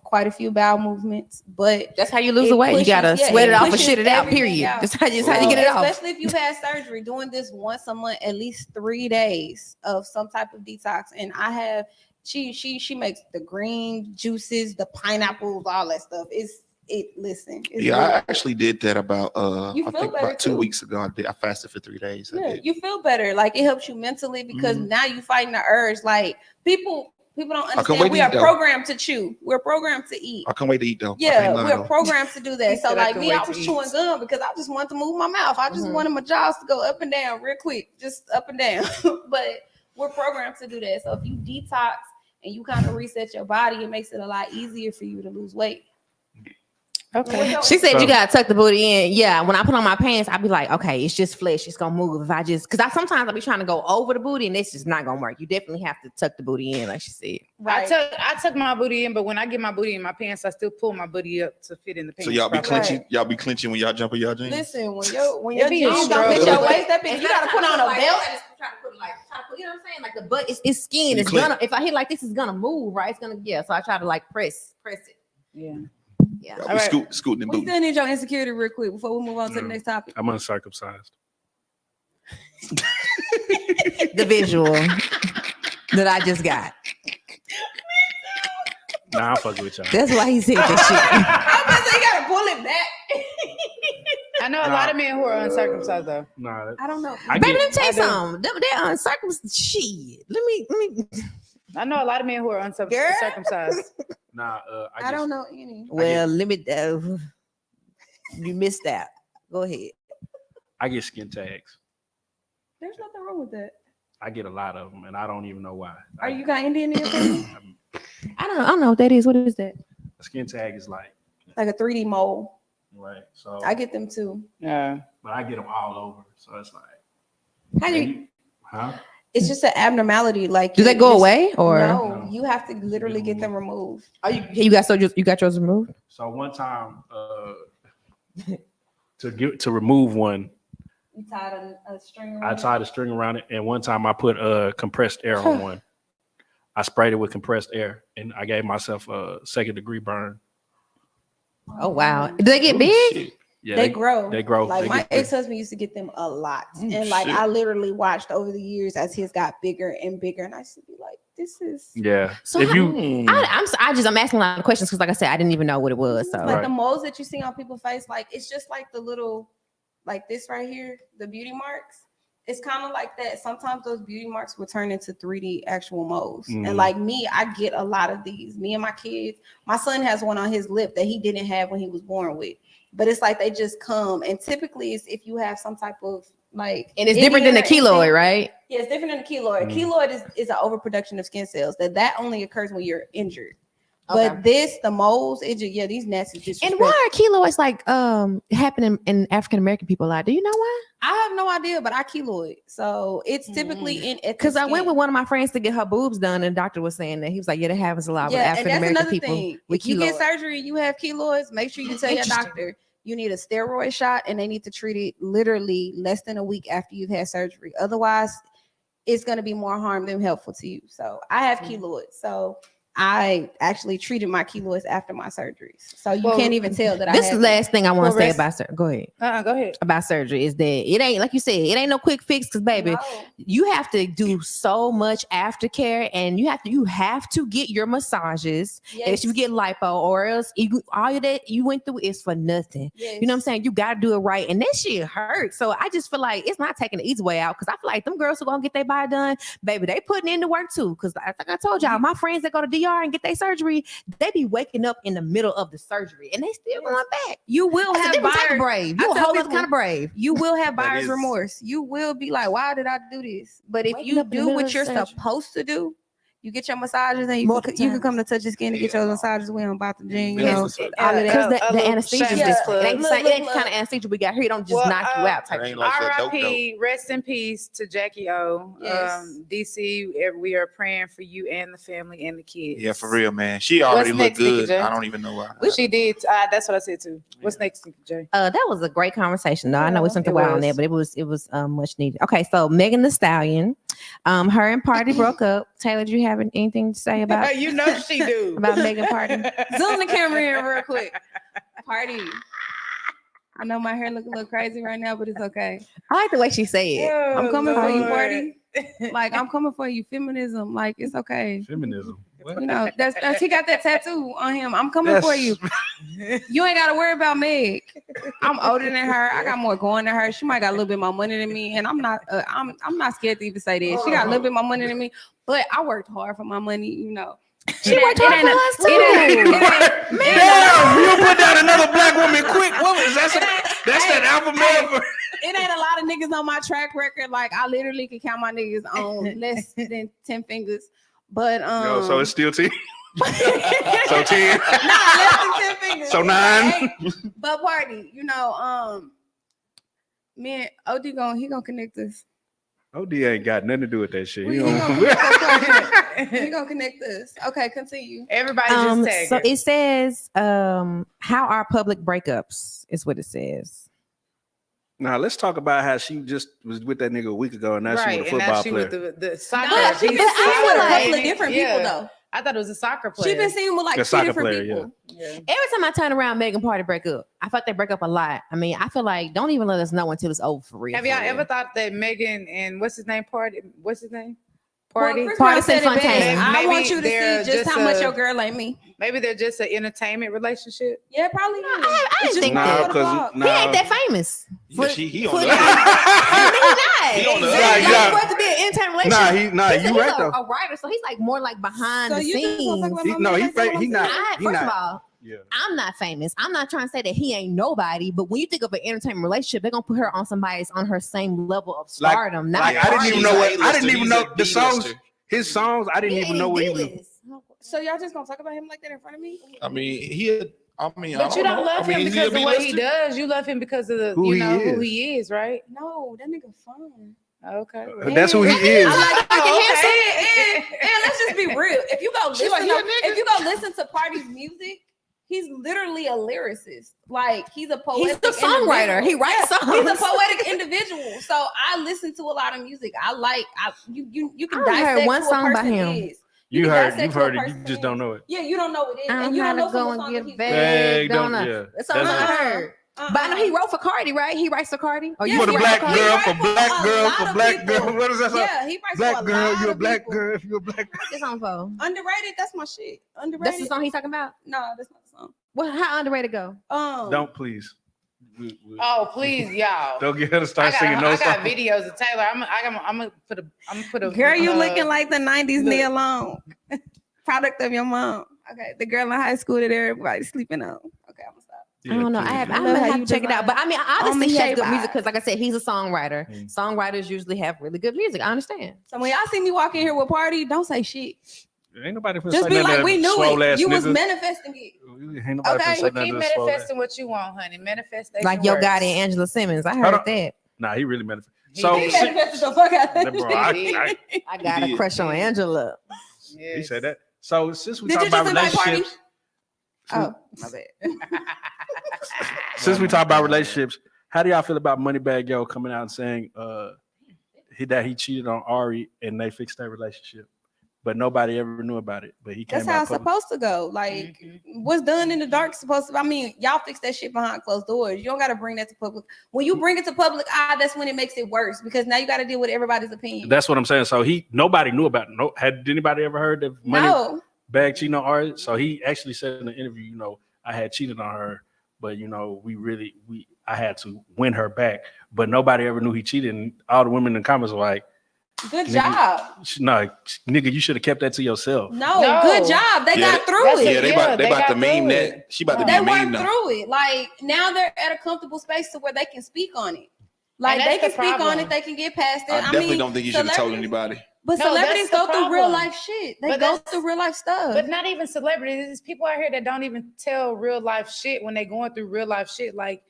quite a few bowel movements, but that's how you lose the weight. You gotta sweat it off or shit it out. Period. That's how you get it off. Especially if you've had surgery. Doing this once a month, at least 3 days of some type of detox. And I have. She makes the green juices, the pineapples, all that stuff. Listen. I actually did that about I think about 2 weeks ago. I fasted for 3 days. Yeah, you feel better. Like it helps you mentally because now you fighting the urge. Like people don't understand. We are programmed to chew. We're programmed to eat. I can't wait to eat though. Yeah, we're programmed to do that. So like me, I was chewing gum because I just wanted to move my mouth. I just wanted my jaws to go up and down real quick, just up and down. But we're programmed to do that. So if you detox and you kind of reset your body, it makes it a lot easier for you to lose weight. Okay. She said you gotta tuck the booty in. Yeah, when I put on my pants, I be like, okay, it's just flesh. It's gonna move. If I just, because sometimes I be trying to go over the booty, and it's just not gonna work. You definitely have to tuck the booty in, like she said. Right. I tuck my booty in, but when I get my booty in my pants, I still pull my booty up to fit in the pants. So y'all be clenching. Y'all be clenching when y'all jump in y'all jeans. Listen, when your jeans don't fit your waist that big, you gotta put on a belt. You know what I'm saying? Like the butt, it's skin. It's gonna. If I hit like this, it's gonna move, right? It's gonna. Yeah. So I try to like press it. Yeah. Yeah. Y'all be scooting and We booty. still need your insecurity real quick before we move on to the next topic. I'm uncircumcised. The visual that I just got. Nah, I'm fucking with y'all. That's why he said this shit. You gotta pull it back. I know a lot of men who are uncircumcised though. Nah, I don't know. Baby, let me tell you something. They're uncircumcised. Shit. Let me. I know a lot of men who are uncircumcised. Nah, I don't know any. Well, let me. You missed that. Go ahead. I get skin tags. There's nothing wrong with that. I get a lot of them, and I don't even know why. Are you got Indian in your family? I don't know what that is. What is that? A skin tag is like a 3D mole. Right. So I get them too. Yeah. But I get them all over. So it's like. How do you? Huh? It's just an abnormality. Like, do they go away or no? You have to literally get them removed. Are you got yours removed? So one time, to remove one, you tied a string. I tied a string around it, and one time I put compressed air on one. I sprayed it with compressed air, and I gave myself a 2nd-degree burn. Oh wow! Do they get big? Shit. Yeah, they grow. They grow. Like my ex-husband used to get them a lot, and like I literally watched over the years as his got bigger and bigger, and I used to be like, "This is." Yeah. So if I'm asking a lot of questions because, like I said, I didn't even know what it was. So like the moles that you see on people's face, like it's just like the little, like this right here, the beauty marks. It's kind of like that. Sometimes those beauty marks will turn into 3D actual moles. And like me, I get a lot of these. Me and my kids, my son has one on his lip that he didn't have when he was born with. But it's like they just come. And typically it's if you have some type of like. And it's different than the keloid, right? Yeah, it's different than the keloid. Keloid is an overproduction of skin cells. That only occurs when you're injured. Okay. But the moles, these nasty disrespect. And why are keloids like happening in African American people a lot? Do you know why? I have no idea, but I keloid. So it's typically in because I went with one of my friends to get her boobs done, and the doctor was saying that he was like, "Yeah, that happens a lot with African American people." Thing. If you get surgery, you have keloids. Make sure you tell your doctor you need a steroid shot, and they need to treat it literally less than a week after you've had surgery. Otherwise, it's going to be more harm than helpful to you. So I have keloids. So I actually treated my keloids after my surgeries, so you can't even tell that. This I is the last thing I want to say rest- about surgery. Go ahead. Go ahead. About surgery is that it ain't like you said, it ain't no quick fix because baby, No. you have to do so much aftercare and you have to get your massages if you get lipo or else all of that you went through is for nothing. Yes. You know what I'm saying? You gotta do it right, and that shit hurts. So I just feel like it's not taking the easy way out because I feel like them girls who gonna get their body done, baby, they putting in the work too. Because like I told y'all, my friends that go to DR and get their surgery, they be waking up in the middle of the surgery and they still going back. You will That's a have different type of buyer's brave. You a whole other kind of brave. You will have That buyer's is- remorse. You will be like, why did I do this? But if Waking you up in the do middle what of you're surgery. supposed to do, you get your massages and you Multiple can times. come to Touch Your Skin to get your massages. We don't about the gym, you That's know. what's up. All of that. Because the little anesthesia is shameless different. plug. It ain't the Look, same- it ain't look, the kind of anesthesia we got here. It don't just Well, knock you out type It shit. ain't like that dope R.I.P. Rest in peace to Jackie O. Yes. DC, we are praying for you and the family and the kids. Yeah, for real, man. She already What's looked next, Nikki good. J? I don't even know why. She did. That's what I said too. What's next, Nikki J? That was a great conversation though. I know we spent a It while on was. there, but it was much needed. Okay, so Megan Thee Stallion, her and Party broke up. Taylor, do you have anything to say about You know she do. about Megan Party? Zoom the camera in real quick. Party. I know my hair look a little crazy right now, but it's okay. I like the way she said it. I'm coming for you, Lord. Party. Like I'm coming for you. Feminism. Like it's okay. Feminism. What? You know, that's he got that tattoo on him. I'm coming for you. You ain't gotta worry about Meg. I'm older than her. I got more going than her. She might got a little bit more money than me, and I'm not scared to even say that. She got a little bit more money than me, but I worked hard for my money. You know, She worked hard for us too. Damn, you put down another black woman quick. What was that? That's that alpha male. It ain't a lot of niggas on my track record. Like I literally can count my niggas on less than 10 fingers. But So it's still 10. So 10. nah, less than 10 fingers. So 9. Hey, but Party, you know, me and OD he gonna connect us. OD ain't got nothing to do with that shit. We He gonna don't- connect us. He gonna connect us. Okay, continue. Everybody just tag So her. it says, how are public breakups is what it says. Now let's talk about how she just was with that nigga a week ago, and now she with a and now football she player. with the soccer. No, she been But I seen feel with a like- couple of different people though. I thought it was a soccer player. She been seen with like A 2 soccer different player, people. Yeah. Every time I turn around, Megan Party break up. I feel like they break up a lot. I mean, I feel like don't even let us know until it's over for real. Have for y'all real. ever thought that Megan and what's his name? Party? What's his name? Well, Party. Chris Party Brown said it Fontaine. best. I Maybe want you to they're see just just how much a- your girl ain't me. Maybe they're just an entertainment relationship. Yeah, probably. I It's didn't just think part that. of the vlog. He ain't that famous. Yeah, he on for- the He not. He on the- Exactly. Nah, Like, nah. supposed to be an entertainment relationship. Nah, He's you right a, though. a writer, so he's like more like behind So the you just gonna talk scenes. about my man like that He not. First of all, Yeah. I'm not famous. I'm not trying to say that he ain't nobody, but when you think of an entertainment relationship, they're gonna put her on somebody's on her same level of Like- stardom. Not Like I didn't even know what. I didn't even know the He's a songs. D-lister. His songs. I didn't even know what he was. So y'all just gonna talk about him like that in front of me? I mean, I But you don't know. love I mean, him is he a because of what he B-lister? does. You love him because of the Who he who is. he is, right? No, that nigga fun. Okay. That's who he is. I like fucking Okay. handsome. And let's just be real. If you go She listen, like, to, "You a nigga?" if you go listen to Party's music, he's literally a lyricist. Like he's a He's poetic a songwriter. individual. He writes songs. He's a poetic individual. So I listen to a lot of music. You can I only heard dissect one who a song by person him. is. You've can heard dissect who a it. You person just is. don't know it. Yeah, you don't know what it is, I'm and you don't gonna know some go of the and songs get that he's back. Bag, don't- Don't yeah. That's all I That's- heard. But I know he wrote for Cardi, right? He writes for Cardi. Or Yeah, you For the he black writes for- girl, he for writes for black a girl, lot for of black people. girl. What is that song? Yeah, he writes Black for a girl, lot you a of black people. girl. If you a black girl. What's this song for? Underrated. That's my shit. Underrated. That's the song he's talking about. No, that's not the song. Well, how underrated go? Don't please. Oh, please, y'all. Don't get her to I start singing no got song. videos of Taylor. I'm gonna put a Girl, you looking like the 90s look. Nia Long. Product of your mom. Okay, the girl in high school that everybody's sleeping on. Okay, I'm gonna stop. I don't know. I'm love gonna how have you to check it out. design. But I mean, On obviously me he has shape good music eyes. because, like I said, he's a songwriter. Mm. Songwriters usually have really good music. I understand. So when y'all see me walk in here with Party, don't say shit. Ain't nobody finna Just say be nothing like, to we knew swole it. ass You was niggas. manifesting it. Ain't nobody Okay, finna say But nothing keep to swole ass. manifesting what you want, honey. Manifestation. Like Yo works. Gotti and Angela Simmons. I Hold heard on. that. Nah, he really manifested. He So did. He manifested the fuck out of bro, that. I got a did. crush on Angela. he Yes. said that. So since we Did talk you just about invite Party? relationships, Oh, my bad. since we talk about relationships, how do y'all feel about Moneybagg Yo coming out and saying that he cheated on Ari and they fixed their relationship? but nobody ever knew about it. But he came That's how out it's public. supposed to go. Like what's done in the dark is supposed to. I mean, y'all fix that shit behind closed doors. You don't got to bring that to public. When you bring it to public eye, that's when it makes it worse because now you got to deal with everybody's opinion. That's what I'm saying. So nobody knew about it. No, had anybody ever heard of money bag cheating on artists? So he actually said in the interview, I had cheated on her, but I had to win her back. But nobody ever knew he cheated. And all the women in the comments were like, good job. No, nigga, you should have kept that to yourself. No, good job. They got through it. Yeah, they about to meme that. She about to be They meme worked through it. Like now they're at a comfortable space to where they can speak on it. Like they can speak on it. They can get past it. I definitely don't think you should have told anybody. But celebrities go through real life shit. They go through real life stuff. But not even celebrities. There's people out here that don't even tell real life shit when they're going through real life shit. Like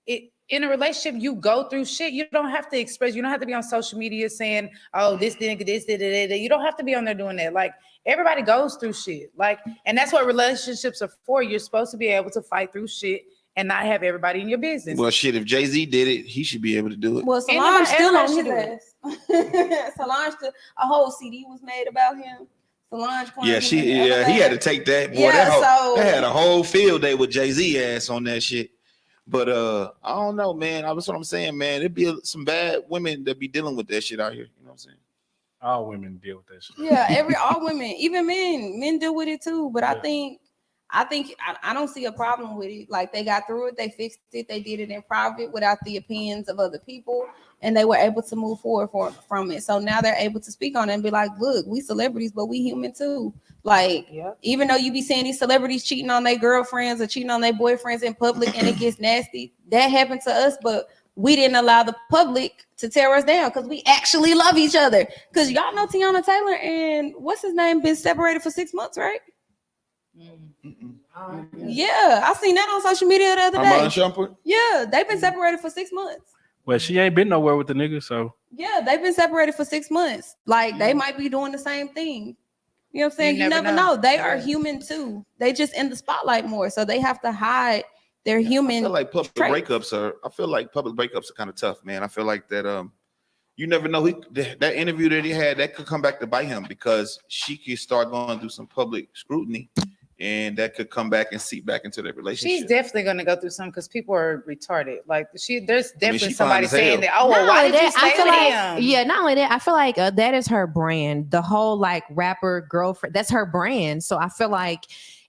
in a relationship, you go through shit. You don't have to express. You don't have to be on social media saying, "Oh, this didn't, this did it." You don't have to be on there doing that. Like everybody goes through shit. Like, and that's what relationships are for. You're supposed to be able to fight through shit and not have everybody in your business. Well, shit, if Jay-Z did it, he should be able to do it. Well, Solange still on his ass. Solange, a whole CD was made about him. Solange. He had to take that. Boy, that had a whole field day with Jay-Z ass on that shit. But I don't know, man. That's what I'm saying, man. There'd be some bad women that be dealing with that shit out here. You know what I'm saying? All women deal with that shit. Yeah, all women, even men deal with it too. But yeah. I don't see a problem with it. Like they got through it, they fixed it, they did it in private without the opinions of other people, and they were able to move forward from it. So now they're able to speak on it and be like, "Look, we celebrities, but we human too." Like, even though you be seeing these celebrities cheating on their girlfriends or cheating on their boyfriends in public, and it gets nasty, that happened to us, but we didn't allow the public to tear us down because we actually love each other. Because y'all know Tiana Taylor and what's his name been separated for 6 months, right? Yeah, I seen that on social media the other day. Yeah, they've been separated for 6 months. Well, she ain't been nowhere with the nigga, so yeah, they've been separated for 6 months. Like they might be doing the same thing. You know what I'm saying? You never know. They are human too. They just in the spotlight more, so they have to hide their human. I feel like public breakups are kind of tough, man. I feel like that you never know. That interview that he had, that could come back to bite him because she could start going through some public scrutiny. And that could come back and seep back into their relationship. She's definitely going to go through something because people are retarded. Like there's definitely somebody saying that. Oh, well, why did you stay with him? Yeah, not only that, I feel like that is her brand. The whole like rapper girlfriend, that's her brand. So I feel like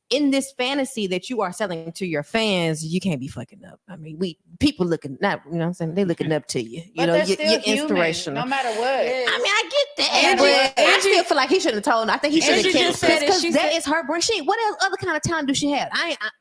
in this fantasy that you are selling to your fans, you can't be fucking up. I mean, people looking, not you know what I'm saying, they looking up to you. You know, you're inspirational. No matter what. I mean, I get that, but I still feel like he shouldn't have told her. I think he should have kept it because that is her brand. What else, other kind of talent do she have?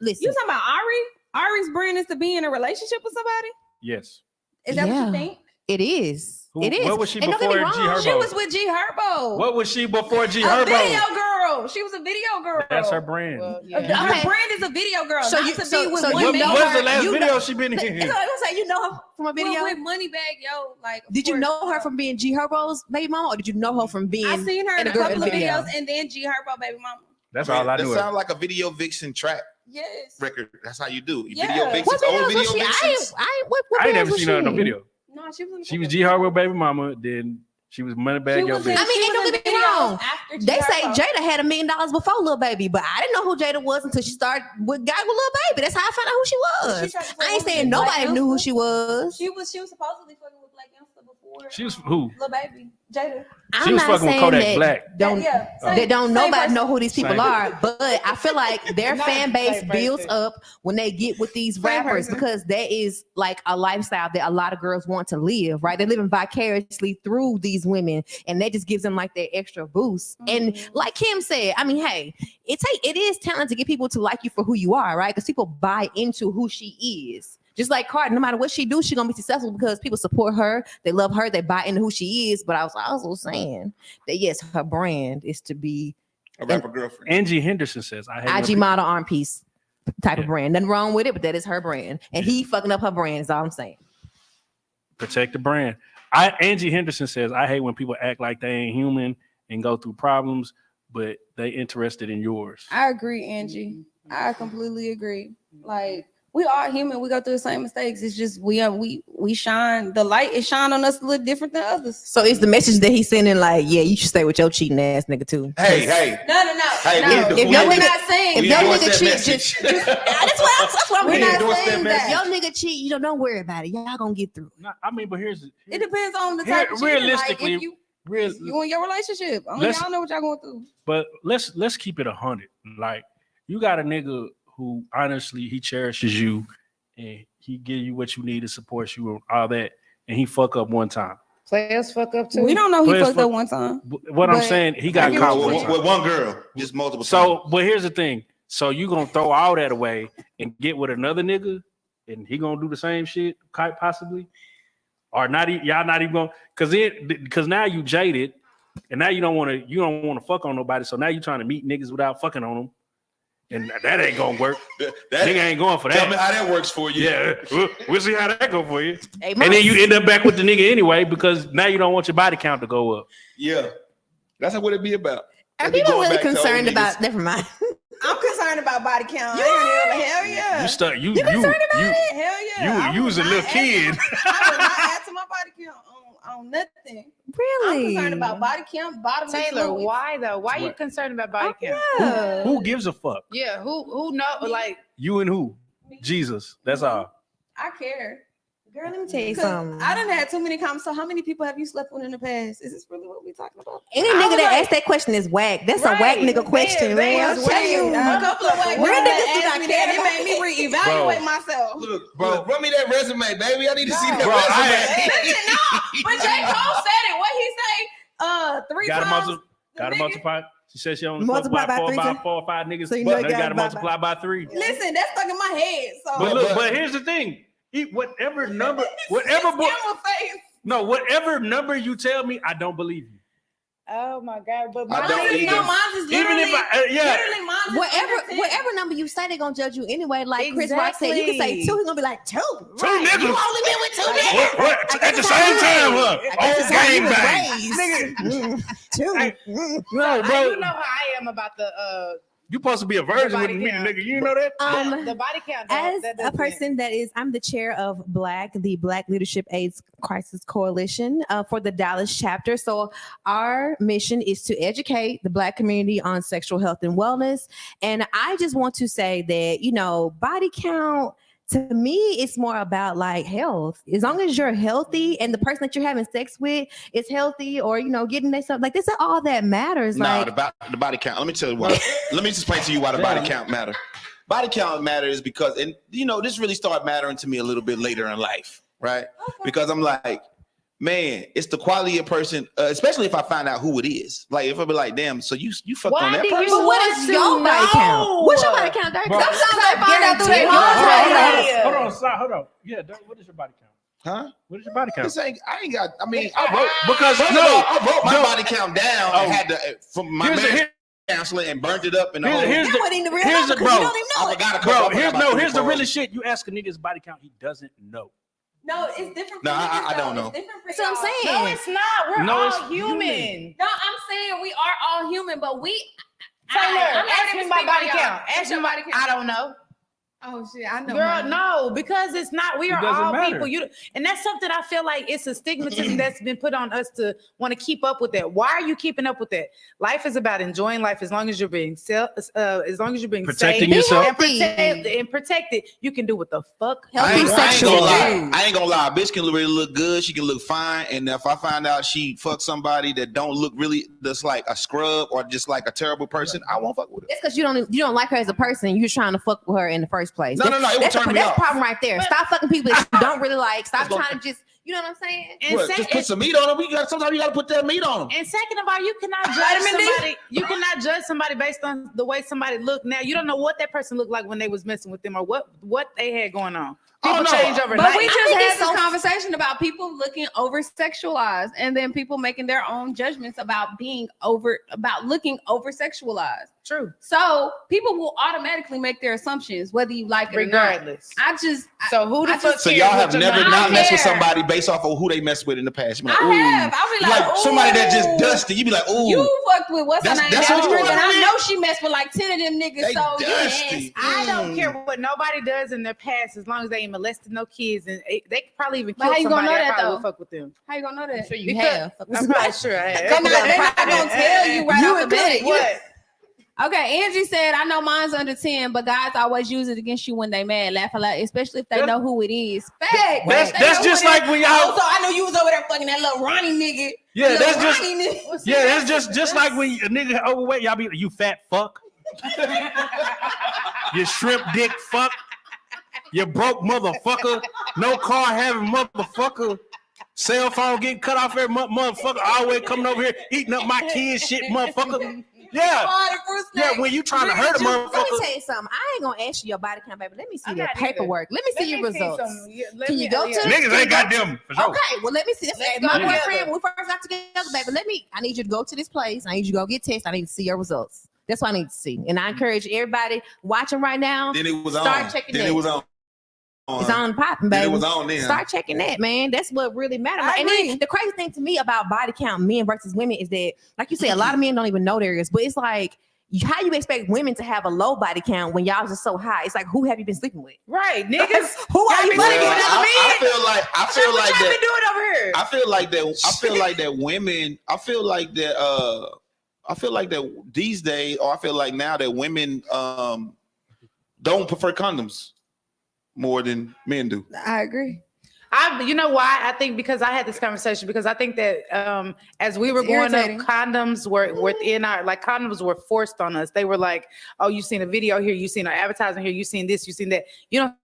Listen. You talking about Ari? Ari's brand is to be in a relationship with somebody? Yes. Is that what you think? It is. It is. What was she before G Herbo? She was with G Herbo. What was she before G Herbo? A video girl. She was a video girl. That's her brand. Well, her brand is a video girl. So not to be with what's the last video she been in? I was like, you know her from a video? With Moneybag Yo. Like, did you know her from being G Herbo's baby mama, or did you know her from being? I seen her in a couple of videos, and then G Herbo baby mama. That's all I knew. That sounds like a Video Vixen track. Yes. Record. That's how you do. Yeah. Video Vixens, old Video Vixens. I ain't never seen her in a video. No, she was G Herbo baby mama. Then she was Moneybag Yo. I mean, don't get me wrong. They say Jada had $1 million before Lil Baby, but I didn't know who Jada was until she started with Lil Baby. That's how I found out who she was. I ain't saying nobody knew who she was. She was supposedly fucking with Black Youngster before. She was who? Lil Baby, Jada. She was fucking with Kodak Black. They don't nobody know who these people are, but I feel like their fan base builds up when they get with these rappers because that is like a lifestyle that a lot of girls want to live, right? They're living vicariously through these women, and that just gives them like that extra boost. And like Kim said, I mean, hey, it is talent to get people to like you for who you are, right? Because people buy into who she is. Just like Cardi, no matter what she do, she's gonna be successful because people support her, they love her, they buy into who she is. But I was also saying that yes, her brand is to be a rapper girlfriend. Angie Henderson says, "I hate IG model arm piece type of brand. Nothing wrong with it, but that is her brand, and he fucking up her brand. Is all I'm saying. Protect the brand." Angie Henderson says, "I hate when people act like they ain't human and go through problems, but they interested in yours." I agree, Angie. I completely agree. Like. We are human. We go through the same mistakes. It's just we shine. The light is shine on us a little different than others. So it's the message that he's sending, like, yeah, you should stay with your cheating ass nigga too. Hey. No. Hey, no. we If your nigga not saying, we if your endorse nigga that cheat, message. That's what we're I'm not endorse saying that that. Your nigga cheat, don't worry about it. Y'all gonna get through. No, I mean, but here's It depends on the type of cheating. realistically. Like if you in your relationship. Only y'all know what y'all going through. But let's keep it 100. Like, you got a nigga who honestly he cherishes you and he give you what you need to support you and all that, and he fuck up one time. Players fuck up too. We don't know he Players fucked up one time. What I'm But saying, he got I get caught what one you're time. with one girl, just multiple times. So, but here's the thing. So you gonna throw all that away and get with another nigga, and he gonna do the same shit, quite possibly, or not? Y'all not even gonna, because now you jaded, and now you don't want to fuck on nobody. So now you trying to meet niggas without fucking on them, and that ain't gonna work. that Nigga ain't going for that. Tell me how that works for you. Yeah, we'll see how that go for you. Hey, And then you end up back with the nigga anyway because now you don't want your body count to go up. Yeah. That's what it be about. Are They be people going really back to old concerned niggas. about? Never mind. I'm concerned about body count. Hell yeah. You stuck. You concerned about it? Hell yeah. You was a little kid. I would not add to my body count on nothing. Really? I'm concerned about body count, bottom Taylor, fluids. why though? Why you What? concerned about body count? Yeah. Who gives a fuck? Yeah, who know? Like, You and who? Jesus. That's all. I care. Girl, let me tell you 'Cause something. I done had too many comments. So how many people have you slept with in the past? Is this really what we talking about? Any I nigga was that like- asks that question is whack. That's a Right. whack nigga question, man. I'm telling you. A couple of white Real girls niggas do that not asked me care that. It about made me reevaluate myself. Look, bro, run me that resume, baby. I need to see that Bro, resume. Listen, no, when J. Cole said it, what he say? 3 Gotta times. gotta nigga- multiply. She said she only Multiply fucked by by three, 4 or 5 niggas. so you But know now you you gotta gotta multiply by 3. Listen, that's stuck in my head. So But here's the thing. Whatever number, whatever number you tell me, I don't believe you. oh my god! But I my don't thing- either. No, mine's is Even literally, if literally mine's is under 10. Whatever number you say, they're gonna judge you anyway. Like Chris Rock said, you can say Exactly. 2, he's gonna be like 2. Two Right. niggas. You only been with 2 niggas. What? At the same time, huh? Old game bang. Hey, no, I bro. you know how I am about the You supposed to be a virgin Nobody when you meet a can. nigga. You know that? the body count. That, As that a doesn't- person that is, I'm the chair of the Black Leadership AIDS Crisis Coalition for the Dallas chapter. So our mission is to educate the Black community on sexual health and wellness. And I just want to say that, body count, to me, it's more about like health. As long as you're healthy and the person that you're having sex with is healthy, or getting their stuff, like this is all that matters. No, Like the body count. Let me tell you why. Let me explain to you why the body count matter. Body count matters because, and this really started mattering to me a little bit later in life, right? Because I'm like, man, it's the quality of person, especially if I find out who it is. Like if I be like, damn, so you fucked Why on that do you person? but what is want to your body know? count? What's your body count, Dirk? Bro. Sometimes I find out through their guarantee- mom. Hold on, stop. Hold on. Yeah, Dirk, what is your body count? Huh? What is your body count? This ain't. I ain't got. I mean, I wrote because first of no, all, I wrote my no. body count down and had to from my Here's the- marriage counselor and burnt it up and the whole. Here's That the- wasn't even the real here's number the- 'cause bro. you don't even know I it. forgot a Bro, couple. here's the really shit. You ask a nigga his body count, he doesn't know. No, it's different. No, for niggas, I don't though. know. It's different for That's what I'm y'all. saying. No, it's not. We're No, all it's human. No, I'm saying we are all human, but we. Taylor, I'm not ask gonna me my speak body on y'all. count. Ask What's me your my body count. I don't know. Oh shit, I know. Girl, mine. no, because it's not. We It are doesn't all matter. people. And that's something I feel like it's a stigmatism that's been put on us to want to keep up with that. Why are you keeping up with that? Life is about enjoying life. As long as you're being as long as you're being Protecting safe yourself. and protected, you can do what the fuck. Healthy I ain't sexual gonna lie. activity. I ain't gonna lie. A bitch can really look good. She can look fine. And if I find out she fucked somebody that don't look really, that's like a scrub or just like a terrible person, I won't fuck with her. It's because you don't like her as a person. You're trying to fuck with her in the first place. No, it would That's turn me that's off. the problem right there. Stop fucking people that you don't really like. Stop Let's go. trying to just, you know what I'm saying? And What, just put some meat on them. Sometimes you gotta put that meat on them. And second of all, you cannot judge Vitamin D? somebody. You cannot judge somebody based on the way somebody looked. Now you don't know what that person looked like when they was messing with them or what they had going on. People change overnight. But we just think had it's this so- conversation about people looking over sexualized and then people making their own judgments about looking over sexualized. True. So people will automatically make their assumptions, whether you like it Regardless. or not. So who the fuck So cares y'all what have your never mom- not messed with care. somebody based off of who they messed with in the past. You be like, I ooh. have. I'll be like, somebody that just ooh. dusty. You be like, ooh. You fucked with what's her name? That's that what you strip, and I want, know she messed with like 10 of them niggas. They So dusty. I don't care what nobody does in their past as long as they ain't molested no kids, and they could probably even But kill how you gonna somebody. know I that, probably though? would fuck with them. how you gonna know that? Sure you Because- have. I'm probably sure I have. They're not gonna tell you right You off the admit bat. it. What? Okay, Angie said, I know mine's under 10, but guys always use it against you when they mad. Laugh a lot, especially if they know who it is. Fact. That's just like when y'all. Also, I know you was over there fucking that little Ronnie nigga. Yeah, that's Little just. Ronnie nigga. Yeah, that's just like when a nigga overweight. Y'all be you fat fuck. You shrimp dick fuck. You broke motherfucker. No car having motherfucker. Cell phone getting cut off every month, motherfucker. Always coming over here eating up my kids shit, motherfucker. Yeah. Yeah, when you trying to hurt a Let me motherfucker. tell you something. I ain't gonna ask you your body count, baby. Let me see I'm your not either. paperwork. Let me see your results. Can you go to the- Niggas ain't got them for sure. Okay, well, let me see. Let's My go boyfriend, together. when we first got together, baby, I need you to go to this place. I need you to go get tested. I need to see your results. That's what I need to see. And I encourage everybody watching right now. Then it was Start on. checking Then that. it was on. It's on popping, Then baby. it was on then. Start checking that, man. That's what really matters. I And then agree. the crazy thing to me about body count, men versus women, is that, like you said, a lot of men don't even know theirs. But it's like, how you expect women to have a low body count when y'all just so high? It's like, who have you been sleeping with? Right, niggas. Who are you Y'all sleeping been with? sleeping with I feel like What y'all that. been doing over here? I feel like that these days, or I feel like now that women don't prefer condoms more than men do. I agree. You know why? I think because I had this conversation because I think that as we were It's growing up, irritating. condoms were within our condoms were forced on us. They were like, oh, you seen a video here, you seen an advertisement here, you seen this, you seen that. You don't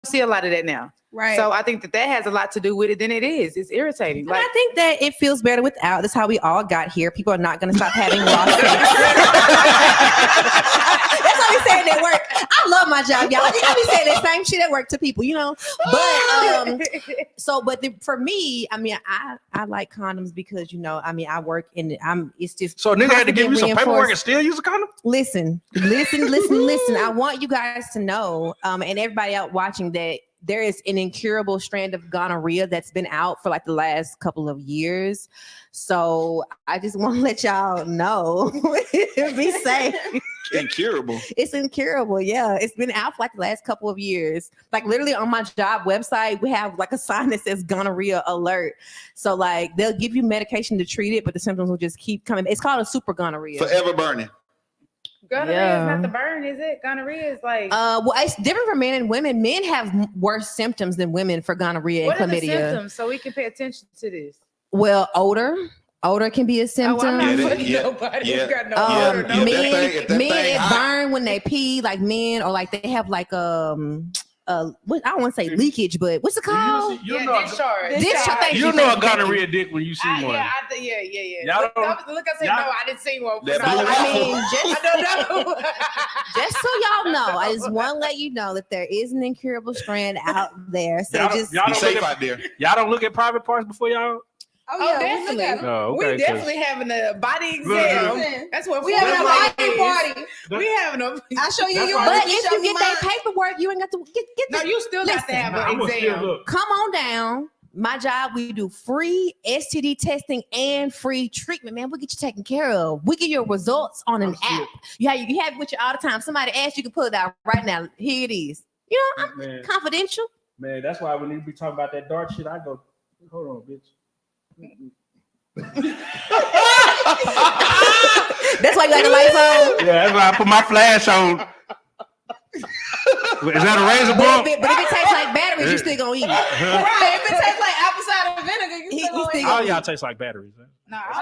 see a lot of that now. Right. So I think that has a lot to do with it than it is. It's irritating. And Like I think that it feels better without. That's how we all got here. People are not going to stop having raw sex. That's what we saying at work. I love my job, y'all. I be saying the same shit at work to people, you know. But for me, I mean, I like condoms because I work in. It's just So a nigga had to give you some paperwork and reinforced. still use a condom? Listen. I want you guys to know, and everybody out watching, that there is an incurable strand of gonorrhea that's been out for like the last couple of years. So I just want to let y'all know, be safe. Incurable. It's incurable. Yeah. It's been out for like the last couple of years. Like literally on my job website, we have like a sign that says gonorrhea alert. So like they'll give you medication to treat it, but the symptoms will just keep coming. It's called a super gonorrhea. Forever burning. gonorrhea Yeah. is not the burn, is it? Gonorrhea is like Well, it's different for men and women. Men have worse symptoms than women for gonorrhea what are and the chlamydia. symptoms so we can pay attention to this? Well, odor can be a Oh, symptom. I'm not Yeah, fucking yeah, nobody yeah. who got no Yeah, odor, yeah, no that men, thing- if that men thing it hot. burn when they pee, like men, or like they have like what I don't want to say leakage, but what's it called? You yeah, know, discharge. Discharge. Thank you know a gonorrhea dick when you see one. Yeah, Y'all Look, don't- look, I said y'all- no, I didn't see one. That So, blue I mean, I don't know. just so y'all know, I just want to let you know that there is an incurable strand out there. So Y'all- just y'all Be don't safe look at- out there. y'all don't look at private parts before y'all. Oh, Oh, yeah, we definitely. look at 'em. Oh, We okay. definitely having a body Look, exam. look. That's what We having a foreplay watching is. party. We having a. I'll show you That's your why- but you if show you me get that mine. paperwork, you ain't got to get No, you still got to Listen, have I'm an gonna still exam. look. Come on down. My job, we do free STD testing and free treatment, man. We'll get you taken care of. We give you results on an app. You have it with you all the time. Somebody asks, you can pull it out right now. Here it is. You know, I'm Man, confidential. man, that's why when you be talking about that dark shit, I go, hold on, bitch. That's why you got the lights on. Yeah, that's why I put my flash on. Is that a razor But bump? if it tastes like batteries, you still gonna eat it. Right, if it tastes like apple cider vinegar, you He- still he gonna still- eat All it. y'all taste like batteries. Huh? No, Oh, no, I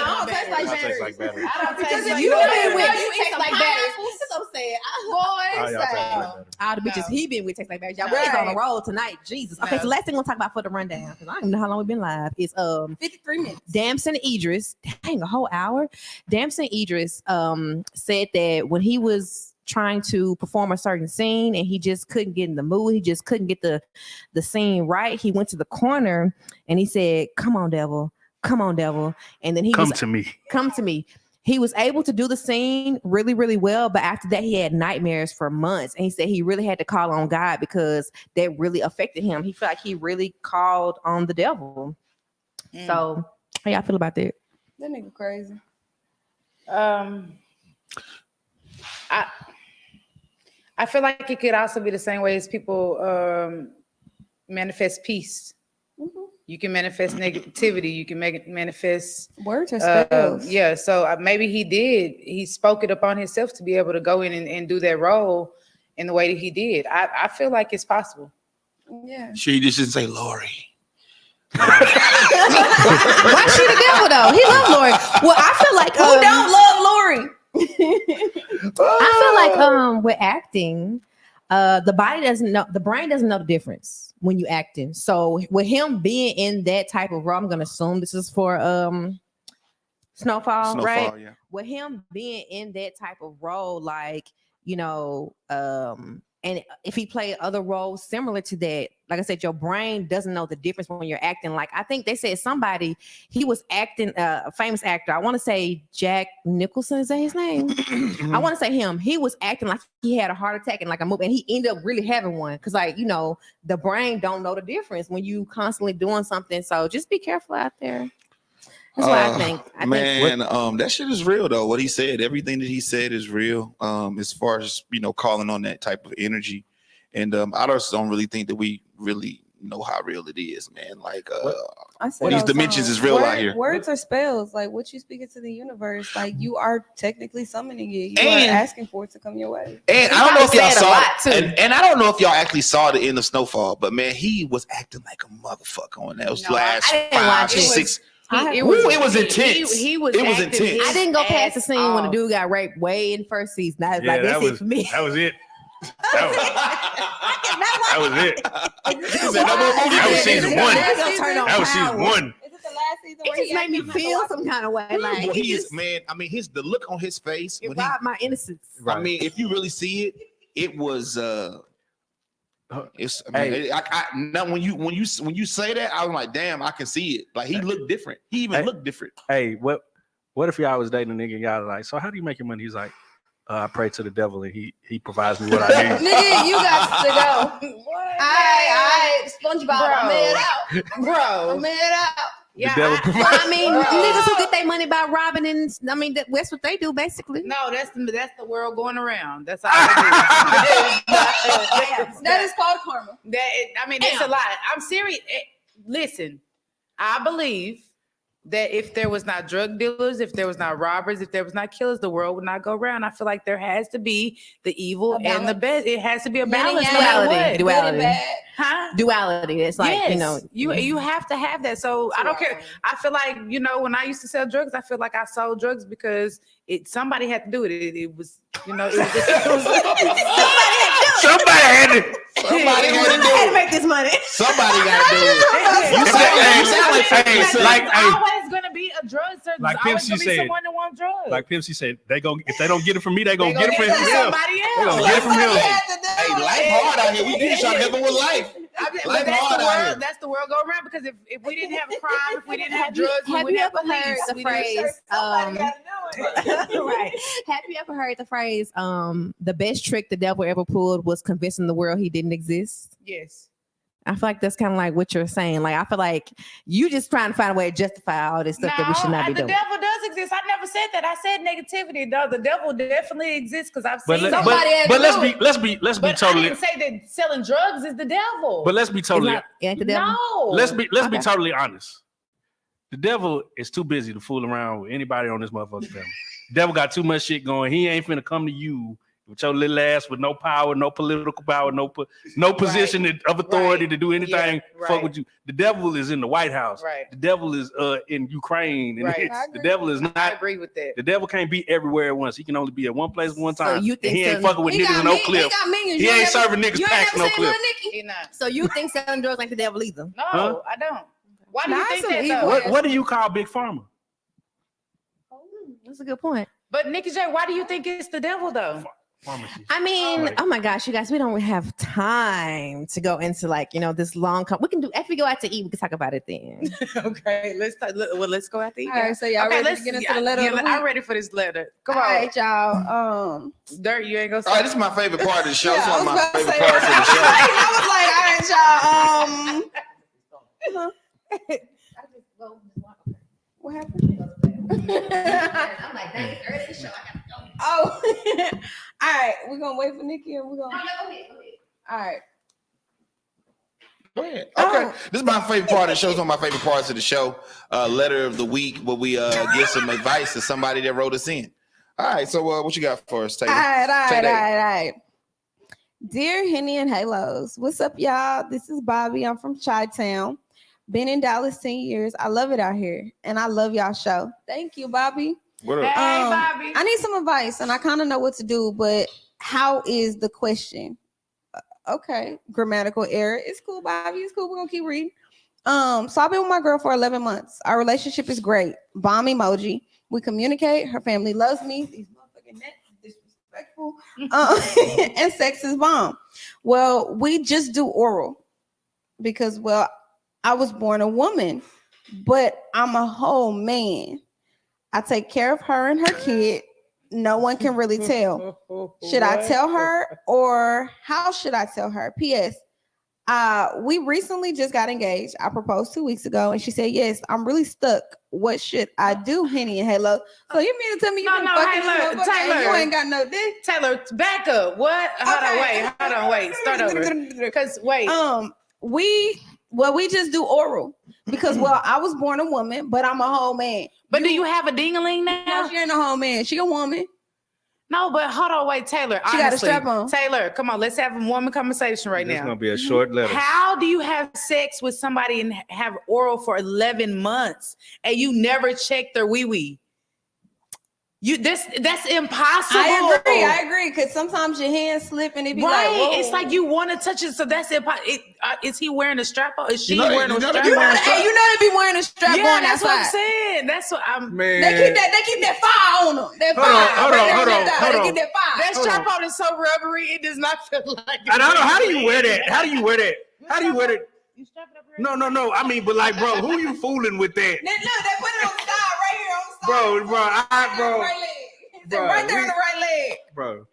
don't taste like Y'all taste batteries. like batteries. I don't Because taste if like you batteries. been with, you you eat taste some like pineapple. batteries. That's what I'm saying. All y'all taste like batteries. All the bitches No. he been with taste like batteries. Y'all No. really on the roll tonight. Jesus. Okay, No. so last thing we'll talk about for the rundown, because I don't even know how long we've been live, is 53 minutes. Damson Idris. Dang, a whole hour. Damson Idris said that when he was trying to perform a certain scene and he just couldn't get in the mood. He just couldn't get the scene right. He went to the corner and he said, "Come on, devil. Come on, devil." And then he Come was, to me. Come to me. He was able to do the scene really, really well. But after that, he had nightmares for months. And he said he really had to call on God because that really affected him. He felt like he really called on the devil. So how y'all feel about that? That nigga crazy. I feel like it could also be the same way as people manifest peace. Mm-hmm. You can manifest negativity. You can manifest words or spells. Yeah, so maybe he spoke it upon himself to be able to go in and do that role in the way that he did. I feel like it's possible. Yeah. She just didn't say Lori. Why she the devil though? He love Lori. Well, I feel like Who don't love Lori? I feel like with acting, the body doesn't know, the brain doesn't know the difference when you acting. So with him being in that type of role, I'm gonna assume this is for Snowfall, right? Yeah. With him being in that type of role, like, you know, and if he played other roles similar to that, like I said, your brain doesn't know the difference when you're acting. Like I think they said he was acting, a famous actor. I want to say Jack Nicholson, is that his name? I want to say him. He was acting like he had a heart attack and like a movie, and he ended up really having one. Cause like, you know, the brain don't know the difference when you constantly doing something. So just be careful out there. That's what I think. That shit is real though. What he said, everything that he said is real. As far as, you know, calling on that type of energy, and I just don't really think that we really know how real it is, man. Like these dimensions is real out here. Words or spells, like what you speak into the universe, like you are technically summoning it. You are asking for it to come your way. And I don't know if y'all saw it, and I don't know if y'all actually saw the end of Snowfall, but man, he was acting like a motherfucker on that. Last 5 or 6. It was intense. He was intense. I didn't go past the scene when the dude got raped way in the first season. That's it for me. That was it. That was it. That was season 1. That was season 1. Is it the last season? It just made me feel some kind of way. Like well, he is, man. I mean, the look on his face. It robbed my innocence. I mean, if you really see it, it was. It's. I mean, now when you say that, I'm like, damn, I can see it. Like he looked different. He even looked different. Hey, what if y'all was dating a nigga? Y'all like, so how do you make your money? He's like, I pray to the devil and he provides me what I need. Nigga, you got to go. I SpongeBob, I'm mad out, bro. I'm mad out. Yeah, I mean, niggas who get their money by robbing, and I mean that's what they do basically. No, that's the world going around. That's all it is. That is called karma. It's a lot. I'm serious. Listen, I believe that if there was not drug dealers, if there was not robbers, if there was not killers, the world would not go round. I feel like there has to be the evil and the best. It has to be a balance. Duality. It's like, yes, you have to have that. So I don't care. I feel like, you know, when I used to sell drugs, I feel like I sold drugs because somebody had to do it. It was, you know, somebody had to make this money. Somebody got to do it. Like always gonna be a drug search. Like Pimp C said, someone that wants drugs. Like Pimp C said, if they don't get it from me, they gonna get it from him. Somebody else. They gonna get it from him. Hey, life hard out here. We need trying to help them with life. That's the world go around, because if we didn't have crime, if we didn't have drugs, have you ever heard the phrase? Right. Have you ever heard the phrase? The best trick the devil ever pulled was convincing the world he didn't exist. Yes. I feel like that's kind of like what you're saying. Like I feel like you just trying to find a way to justify all this stuff that we should not be doing. The devil does exist. I never said that. I said negativity. No, the devil definitely exists because I've seen somebody. But let's be totally. I didn't say that selling drugs is the devil. But let's be totally. Ain't the devil? No. Let's be totally honest. The devil is too busy to fool around with anybody on this motherfucking family. The devil got too much shit going. He ain't finna come to you with your little ass with no power, no political power, no position of authority to do anything. Fuck with you. The devil is in the White House. Right. The devil is in Ukraine. And the devil is not. I agree with that. The devil can't be everywhere at once. He can only be at one place at one time. So you think he ain't fucking with niggas in no clip. He ain't serving niggas packs no clip. So you think selling drugs like the devil either? No, I don't. Why do you think that though? What do you call Big Pharma? That's a good point. But Nikki J, why do you think it's the devil though? Pharmacy. I mean, Like- oh my gosh, you guys, we don't have time to go into like, this long. We can do, after we go out to eat, we can talk about it then. Okay, let's go out there. All right, so y'all ready to get into the letter of the week? I'm ready for this letter. Come All on. right, y'all. Dirt, you ain't gonna All say. right, this is my favorite part of the show. Yeah, It's I one of was my about to favorite say parts of the show. I was like, what happened? I'm like, dang, it's early in the show. I gotta go. Oh, all right. We're gonna wait for Nikki, and we're gonna. Go ahead. All right. Go ahead. Oh. Okay, this is my favorite part of the show. It's one of my favorite parts of the show. Letter of the week, where we give some advice to somebody that wrote us in. All right, so what you got for us, Taylor? All right. Take that. Dear Henny&Halos, what's up, y'all? This is Bobby. I'm from Chi-Town. Been in Dallas 10 years. I love it out here, and I love y'all show. Thank you, Bobby. What Hey, up? Bobby. I need some advice, and I kind of know what to do, but how is the question? Okay, grammatical error. It's cool, Bobby. It's cool. We're gonna keep reading. So I've been with my girl for 11 months. Our relationship is great. Bomb emoji. We communicate. Her family loves me. These motherfucking nets disrespectful. And sex is bomb. Well, we just do oral because, well, I was born a woman, but I'm a whole man. I take care of her and her kid. No one can really tell. Should I tell her or how should I tell her? P.S. We recently just got engaged. I proposed 2 weeks ago and she said, yes, I'm really stuck. What should I do, Henny&Halo? So you mean to tell me you been fucking this motherfucker and you ain't got no dick? Taylor, back up. What? Hold on, wait. Start over. Because wait. We just do oral because I was born a woman, but I'm a whole man. But do you have a ding-a-ling No, now? she ain't a whole man. She a woman. No, but hold on, wait, Taylor. She got a honestly, strap on. Taylor, come on, let's have a woman conversation right It's now. gonna be a short letter. How do you have sex with somebody and have oral for 11 months and you never check their wee-wee? That's impossible. I agree. Because sometimes your hands slip and it be Right, like, whoa. it's like you want to touch it, so that's impossible. Is he wearing a strap on? Is she You know wearing a they- strap you know on? they- Hey, you know they be wearing a strap Yeah, on that's what I'm outside. saying. That's what I'm. Man, They keep that fire on them. That Hold fire. on, hold Right on, there hold on on, that hold They on. keep that fire. That Hold strap on. on is so rubbery, it does not feel like. I don't know. How do you wear that? How do you wear that? How do you wear that? You strap it up right No. I mean, but like, bro, who you fooling with that? Look, they put it on the side right here on the side. Bro, Right leg. Bro, Right there on the right leg. Bro,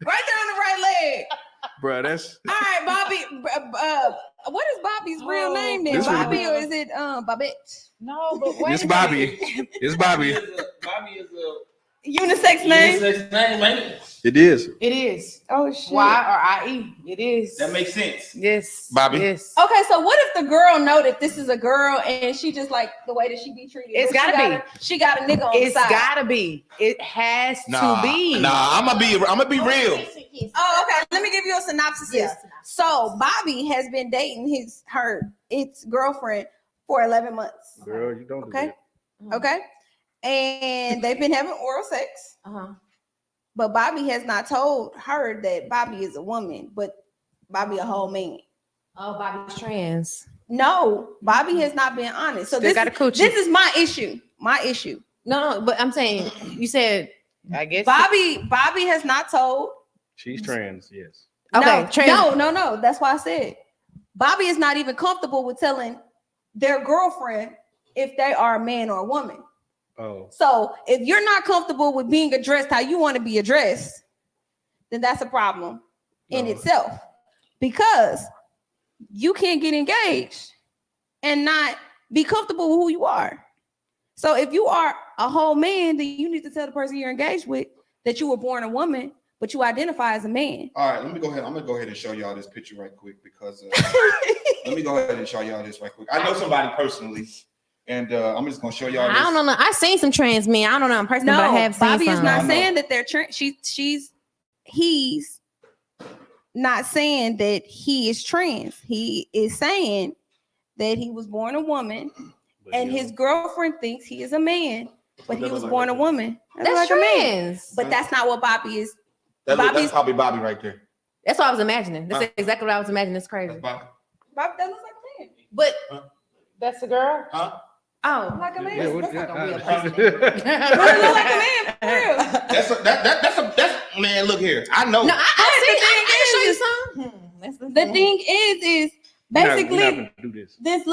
Right there on the right leg. bro, that's All right, Bobby. What is Bobby's real name then? This would Bobby be- or is it Babette? No, but wait. it's Bobby. It's Bobby. Bobby is a Unisex name? unisex name, ain't it? It is. It is Oh shit. Y-R-I-E. It is. That makes sense. Yes, Bobby? Yes. Okay, so what if the girl know that this is a girl and she just like the way that she be treated? It's But she gotta She got a nigga on the It's side. gotta be. It has to be. I'm gonna be real. Oh, okay. Let me give you a synopsis. Yeah. So Bobby has been dating its girlfriend for 11 months. Girl, you don't Okay. do that. Okay. And they've been having oral sex. Uh-huh. But Bobby has not told her that Bobby is a woman, but Bobby a whole man. Oh, Bobby's trans. No, Bobby has not been honest. So Still got a coochie. this is my issue. My issue. No, but I'm saying, you said, I guess. Bobby has not told. She's trans, yes. okay, No, trans. no. That's why I said Bobby is not even comfortable with telling their girlfriend if they are a man or a woman. Oh, So if you're not comfortable with being addressed how you want to be addressed, then that's a problem in No. itself. Because you can't get engaged and not be comfortable with who you are. So if you are a whole man, then you need to tell the person you're engaged with that you were born a woman, but you identify as a man. All right, let me go ahead. I'm gonna go ahead and show y'all this picture right quick because let me go ahead and show y'all this right quick. I know somebody personally, and I'm just gonna show y'all this. I don't know. I've seen some trans men. I don't know in person, No, but I have seen Bobby is some. not I know. saying that they're he's not saying that he is trans. He is saying that he was born a woman but and yeah. his girlfriend thinks he is a man, but he That was look born like a woman. That That's look like a man. trans. But that's not what Bobby is. That's Bobby's- probably Bobby right there. That's what I was imagining. That's Huh? exactly what I was imagining. It's crazy. That's Bobby. Bobby that looks like a man. But That's a girl. Huh? oh, Like a man. Yeah, what- That's like a real yeah, But it look like a man for real. That's Man, look here. I know. No, I show you some. That's The thing is We're basically not gonna do this. this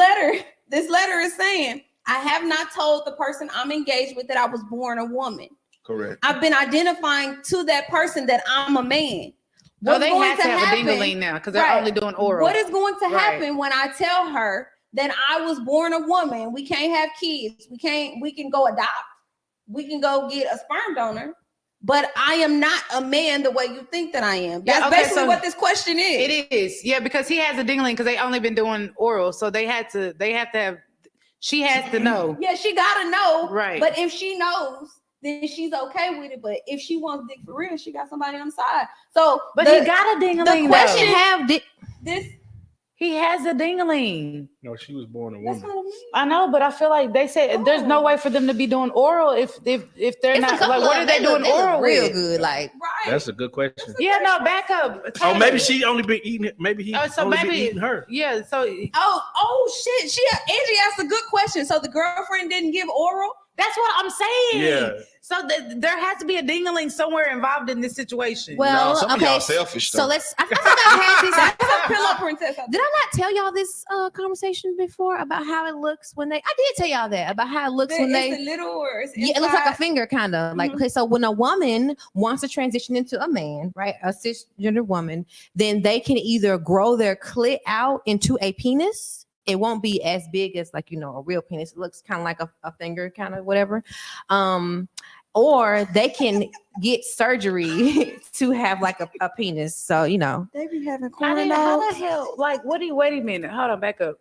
letter is saying I have not told the person I'm engaged with that I was born a woman. Correct. I've been identifying to that person that I'm a man. No, What's they going have to have happen- a ding-a-ling now because they're Right. only doing oral. What is going to Right. happen when I tell her that I was born a woman? We can't have kids. We can go adopt. We can go get a sperm donor. But I am not a man the way you think that I am. That's Yeah, okay, basically so what this question is. It is, yeah, because he has a ding-a-ling because they only been doing oral, so they have to have. She has to know. Yeah, she gotta know. Right. But if she knows, then she's okay with it. But if she wants dick for real, she got somebody on the side. So, But the, he got a ding-a-ling. the question though. have this He has a ding-a-ling. No, she was born a that's woman. what I mean. I know, but I feel like they said there's no way for them to be doing oral if they're It's not a couple like what of are they them. doing look oral real with? good. Like Right. That's a good question. Yeah, no, back up. Oh, maybe Taylor. she only been eating. Maybe he Oh, so only been maybe eating her. Yeah, so Oh shit. Angie asked a good question. So the girlfriend didn't give oral? that's what I'm saying. Yeah. So there has to be a ding-a-ling somewhere involved in this situation. well, No, some of okay. y'all selfish, So though. let's. I think I had this. That's a pillow princess. Did I not tell y'all this conversation before about how it looks when they? I did tell y'all that about how it looks when It's they. a little worse. Yeah, it looks like a finger, kind of like. Okay, so when a woman wants to transition into a man, right, a cisgender woman, then they can either grow their clit out into a penis. It won't be as big as like a real penis. It looks kind of like a finger, kind of whatever. Or they can get surgery to have like a penis. So They be having How corn the dogs. hell? Like, what do you? Wait a minute. Hold on, back up.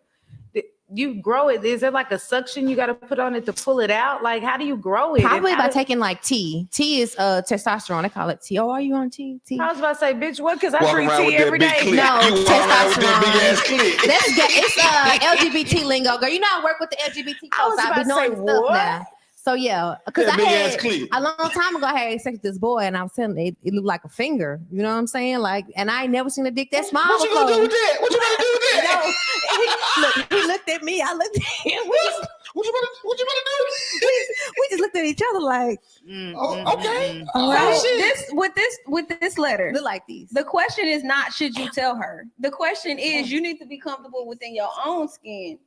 You grow it. Is there like a suction you got to put on it to pull it out? Like, how do you grow it? probably And by how- taking like T. T is testosterone. They call it T. Oh, are you on T? T. I was about to say, bitch, what? Because I Walk drink around tea with that every big day. clit. No, You walk around with that big ass testosterone. clit. That's it's LGBT lingo, girl. You know I work with the LGBT I was folks. I about be to knowing say, stuff what? now. So yeah, because That I big ass had clit. a long time ago, I had sex with this boy, and I was telling him it looked like a finger. You know what I'm saying? Like, and I ain't never seen a dick that small. What you gonna do with before. that? What you gonna do with that? Look, he looked at me. I looked at him. What you gonna do? We just looked at each other like, Oh, okay. all right. So with this letter, Look like these. the question is not should you tell her. The question is you need to be comfortable within your own skin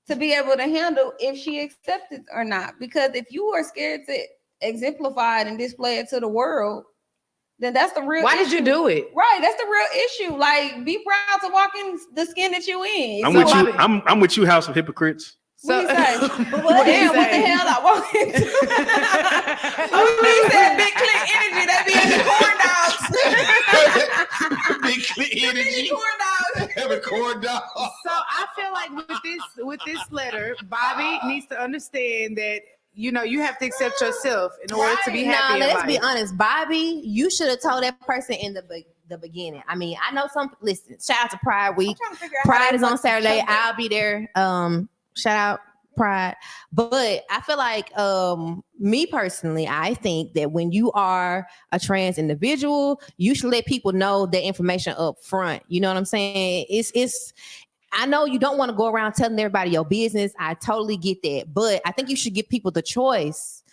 to be able to handle if she accepts it or not. Because if you are scared to exemplify it and display it to the world, then that's the real Why issue. did you do it? Right, that's the real issue. Like, be proud to walk in the skin that you in. I'm So, with you. I'm with you, House of Hypocrites. What he say? What did he Damn, what the say? hell I walk into? He said big click energy. They be in the corn dogs. Big clit energy. Corn dogs. Have a corn dog. So I feel like with this letter, Bobby needs to understand that you have to accept yourself in order to be happy. Now, in let's be life. honest, Bobby. You should have told that person in the beginning. I mean, I know some. Listen, shout out to Pride Week. I'm trying to figure out how Pride they is on fuck Saturday. each other. I'll be there. Shout out Pride. But I feel like me personally, I think that when you are a trans individual, you should let people know that information up front. You know what I'm saying? It's I know you don't want to go around telling everybody your business. I totally get that. But I think you should give people the choice,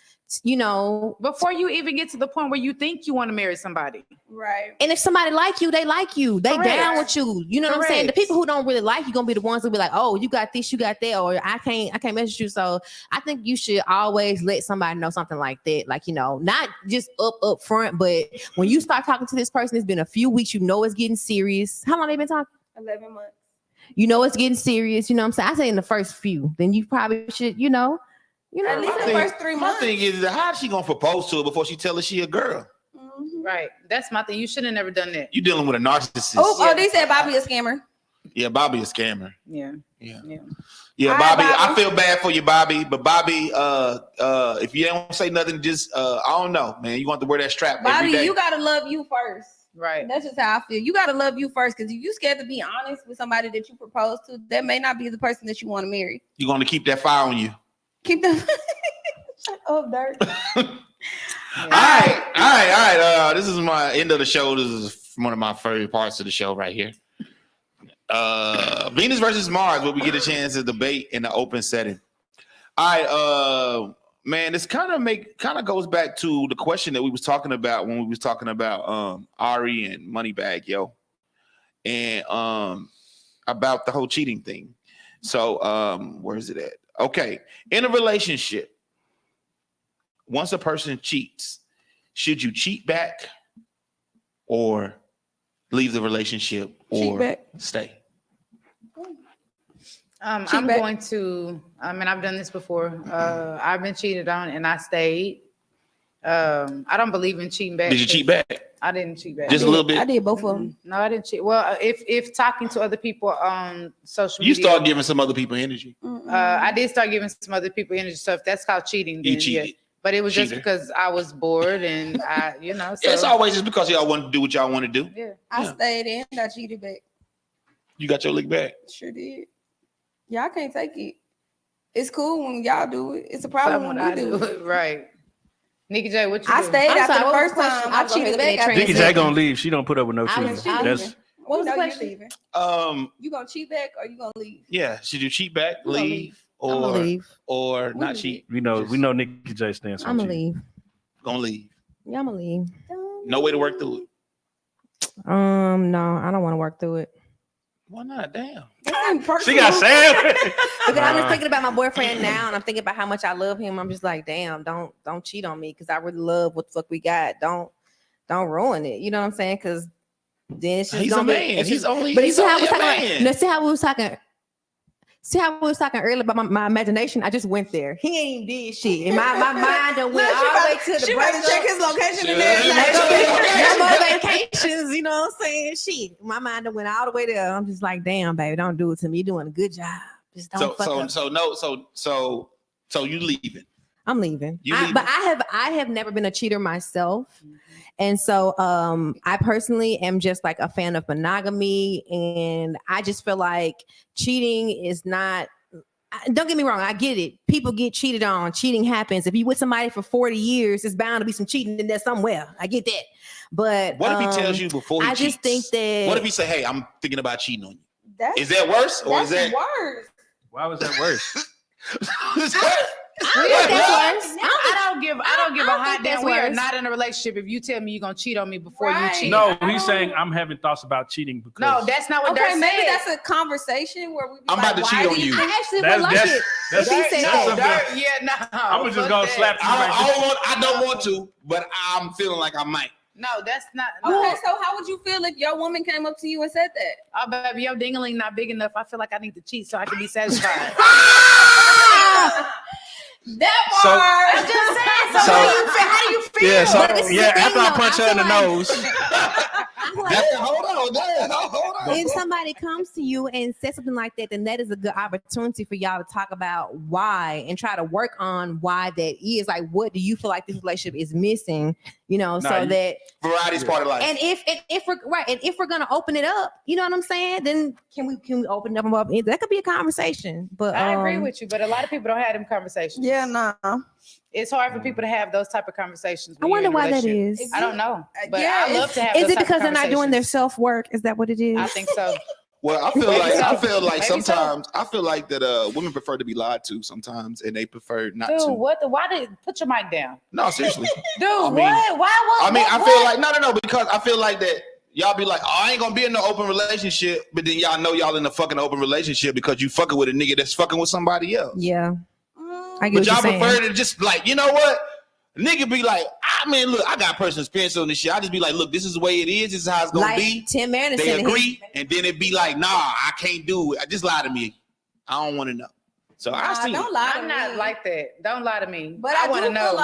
Before you even get to the point where you think you want to marry somebody. Right. And if somebody like you, they like you. They Correct. down with you. You know what I'm saying? The Correct. people who don't really like you gonna be the ones who be like, oh, you got this, you got that, or I can't message you. So I think you should always let somebody know something like that. Like, not just up front, but when you start talking to this person, it's been a few weeks, it's getting serious. How long they been talking? 11 months. It's getting serious. You know what I'm saying? I say in the first few, then you probably should, At least My the thing- first 3 My months. thing is, how she gonna propose to her before she tell her she a girl? Mhm. Right. That's my thing. You should have never done that. You dealing with a narcissist? Oh, they said Bobby a scammer. Yeah, Bobby a scammer. Yeah. Yeah, Yeah. yeah, All right, Bobby. I Bobby. feel bad for you, Bobby. But Bobby, if you don't say nothing, just I don't know, man. You want to wear that strap every Bobby, day. you gotta love you first. Right. That's just how I feel. You gotta love you first, because if you scared to be honest with somebody that you propose to, that may not be the person that you want to marry. You're gonna keep that fire on you. Keep them. Shut up, Dirt. All right. This is my end of the show. This is one of my favorite parts of the show right here. Venus versus Mars, where we get a chance to debate in the open setting. All right, Man, this kind of goes back to the question that we was talking about when we was talking about Ari and Moneybag, yo, and about the whole cheating thing. So where is it at? Okay, in a relationship, once a person cheats, should you cheat back or leave the relationship or stay? I'm going to. I mean, I've done this before. I've been cheated on, and I stayed. I don't believe in cheating back. Did you cheat back? I didn't cheat back. Just a little bit. I did both of them. No, I didn't cheat. Well, if talking to other people on social You media, start giving some other people energy. I did start giving some other people energy. So if that's called cheating, then You cheated. yeah. But it was just Cheater. because I was bored, and I, So Yeah, it's always just because y'all want to do what y'all want to do. yeah. I stayed in. I cheated back. You got your lick back. Sure did. Y'all can't take it. It's cool when y'all do it. It's a problem when we do it. Right. Nikki J, what you I do? stayed I'm after sorry, the what was first the question? time. I I was gonna cheated hit back that after Nikki the J second. gonna leave. She don't put up with no I cheating. was That's leaving. What was the the question? question? Leaving? You gonna cheat back or you gonna leave? Yeah. Should you cheat back, You gonna leave, I'm gonna or leave. or We not leave. cheat? we know Nikki J stands on I'm gonna cheating. leave. Gonna leave. Yeah, I'm gonna leave. No way to work through it. No, I don't want to work through it. Why not? Damn. She got Sam. Because I'm just thinking about my boyfriend now, and I'm thinking about how much I love him. I'm just like, damn, don't cheat on me, because I really love what the fuck we got. Don't ruin it. You know what I'm saying? Because then it's just He's a gonna be. man. It's He's just, only. but He's see how only we a was man. talking. No, see how we was talking earlier about my imagination. I just went there. He ain't did shit, and my mind done went all the way to the She about to check his location and no more everything. vacations, you know what I'm saying? Shit. My mind done went all the way there. I'm just like, damn, baby, don't do it to me. You're doing a good job. Just don't fuck up. So you leaving? I'm leaving. You leaving? But I have never been a cheater myself. And so I personally am just like a fan of monogamy. And I just feel like cheating is not. Don't get me wrong, I get it. People get cheated on. Cheating happens. If you with somebody for 40 years, it's bound to be some cheating in there somewhere. I get that. But What if he tells you before he I just cheats? think that. What if he say, "Hey, I'm thinking about cheating on you"? That's, Is that worse, or is that's that? worse? Why was that worse? Is that- I think that's worse. I don't give a hot think that's damn. We are worse. not in a relationship if you tell me you're gonna cheat on me before Right. you cheat. No, he's saying I'm having thoughts about cheating because No, that's not what Okay, they're maybe saying. that's a conversation where we. Be I'm like, about to why cheat do on you. I actually That's- would like that's- it. that's- If he said that's that. something- Yeah, no. I'm just fuck gonna that. slap you right there. I don't want to, but I'm feeling like I might. No, that's not. No. Okay, so how would you feel if your woman came up to you and said that? Oh, baby, your dingling not big enough. I feel like I need to cheat so I can be satisfied. That So- part. I'm just saying. So, So- how do you feel? Yeah, so But this is the thing, after I though. punch I her in the feel nose, I'm like, Hold on. if somebody comes to you and says something like that, then that is a good opportunity for y'all to talk about why and try to work on why that is. Like, what do you feel like this relationship is missing? You know, so that Variety's part of life. and if we're gonna open it up, you know what I'm saying? Then can we open it up? That could be a conversation. But I agree with you, but a lot of people don't have them conversations. Yeah, nah. It's hard for people to have those type of conversations. I when you're wonder in a why that relationship. is. I don't know, but Yeah, I love to have. Is those it type of because they're not doing their conversations. self work? Is that what it is? I think so. Well, I feel like Maybe sometimes I feel like that women prefer to be lied to sometimes, and they prefer not Dude, to. what? Why did put your mic down? No, seriously. Dude, I mean- what? Why? I mean, what, I feel like no, because I feel like that y'all be like, oh, I ain't gonna be in no open relationship, but then y'all know y'all in a fucking open relationship because you fucking with a nigga that's fucking with somebody else. Yeah. I get But what y'all you're saying. prefer to just like, you know what? Nigga be like, I mean, look, I got personal experience on this shit. I just be like, look, this is the way it is. This is how it's gonna Like be. Tim Anderson. They and his- agree, and then it be like, nah, I can't do it. Just lie to me. I don't want to know. So I see. Don't lie to I'm not me. like that. Don't lie to me. But I I want to do know. feel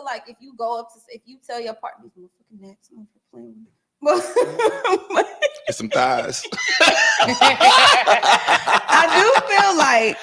like if you go up to, if you tell your partner, these motherfucking gnats, I'm playing with me. Get some thighs. I do feel like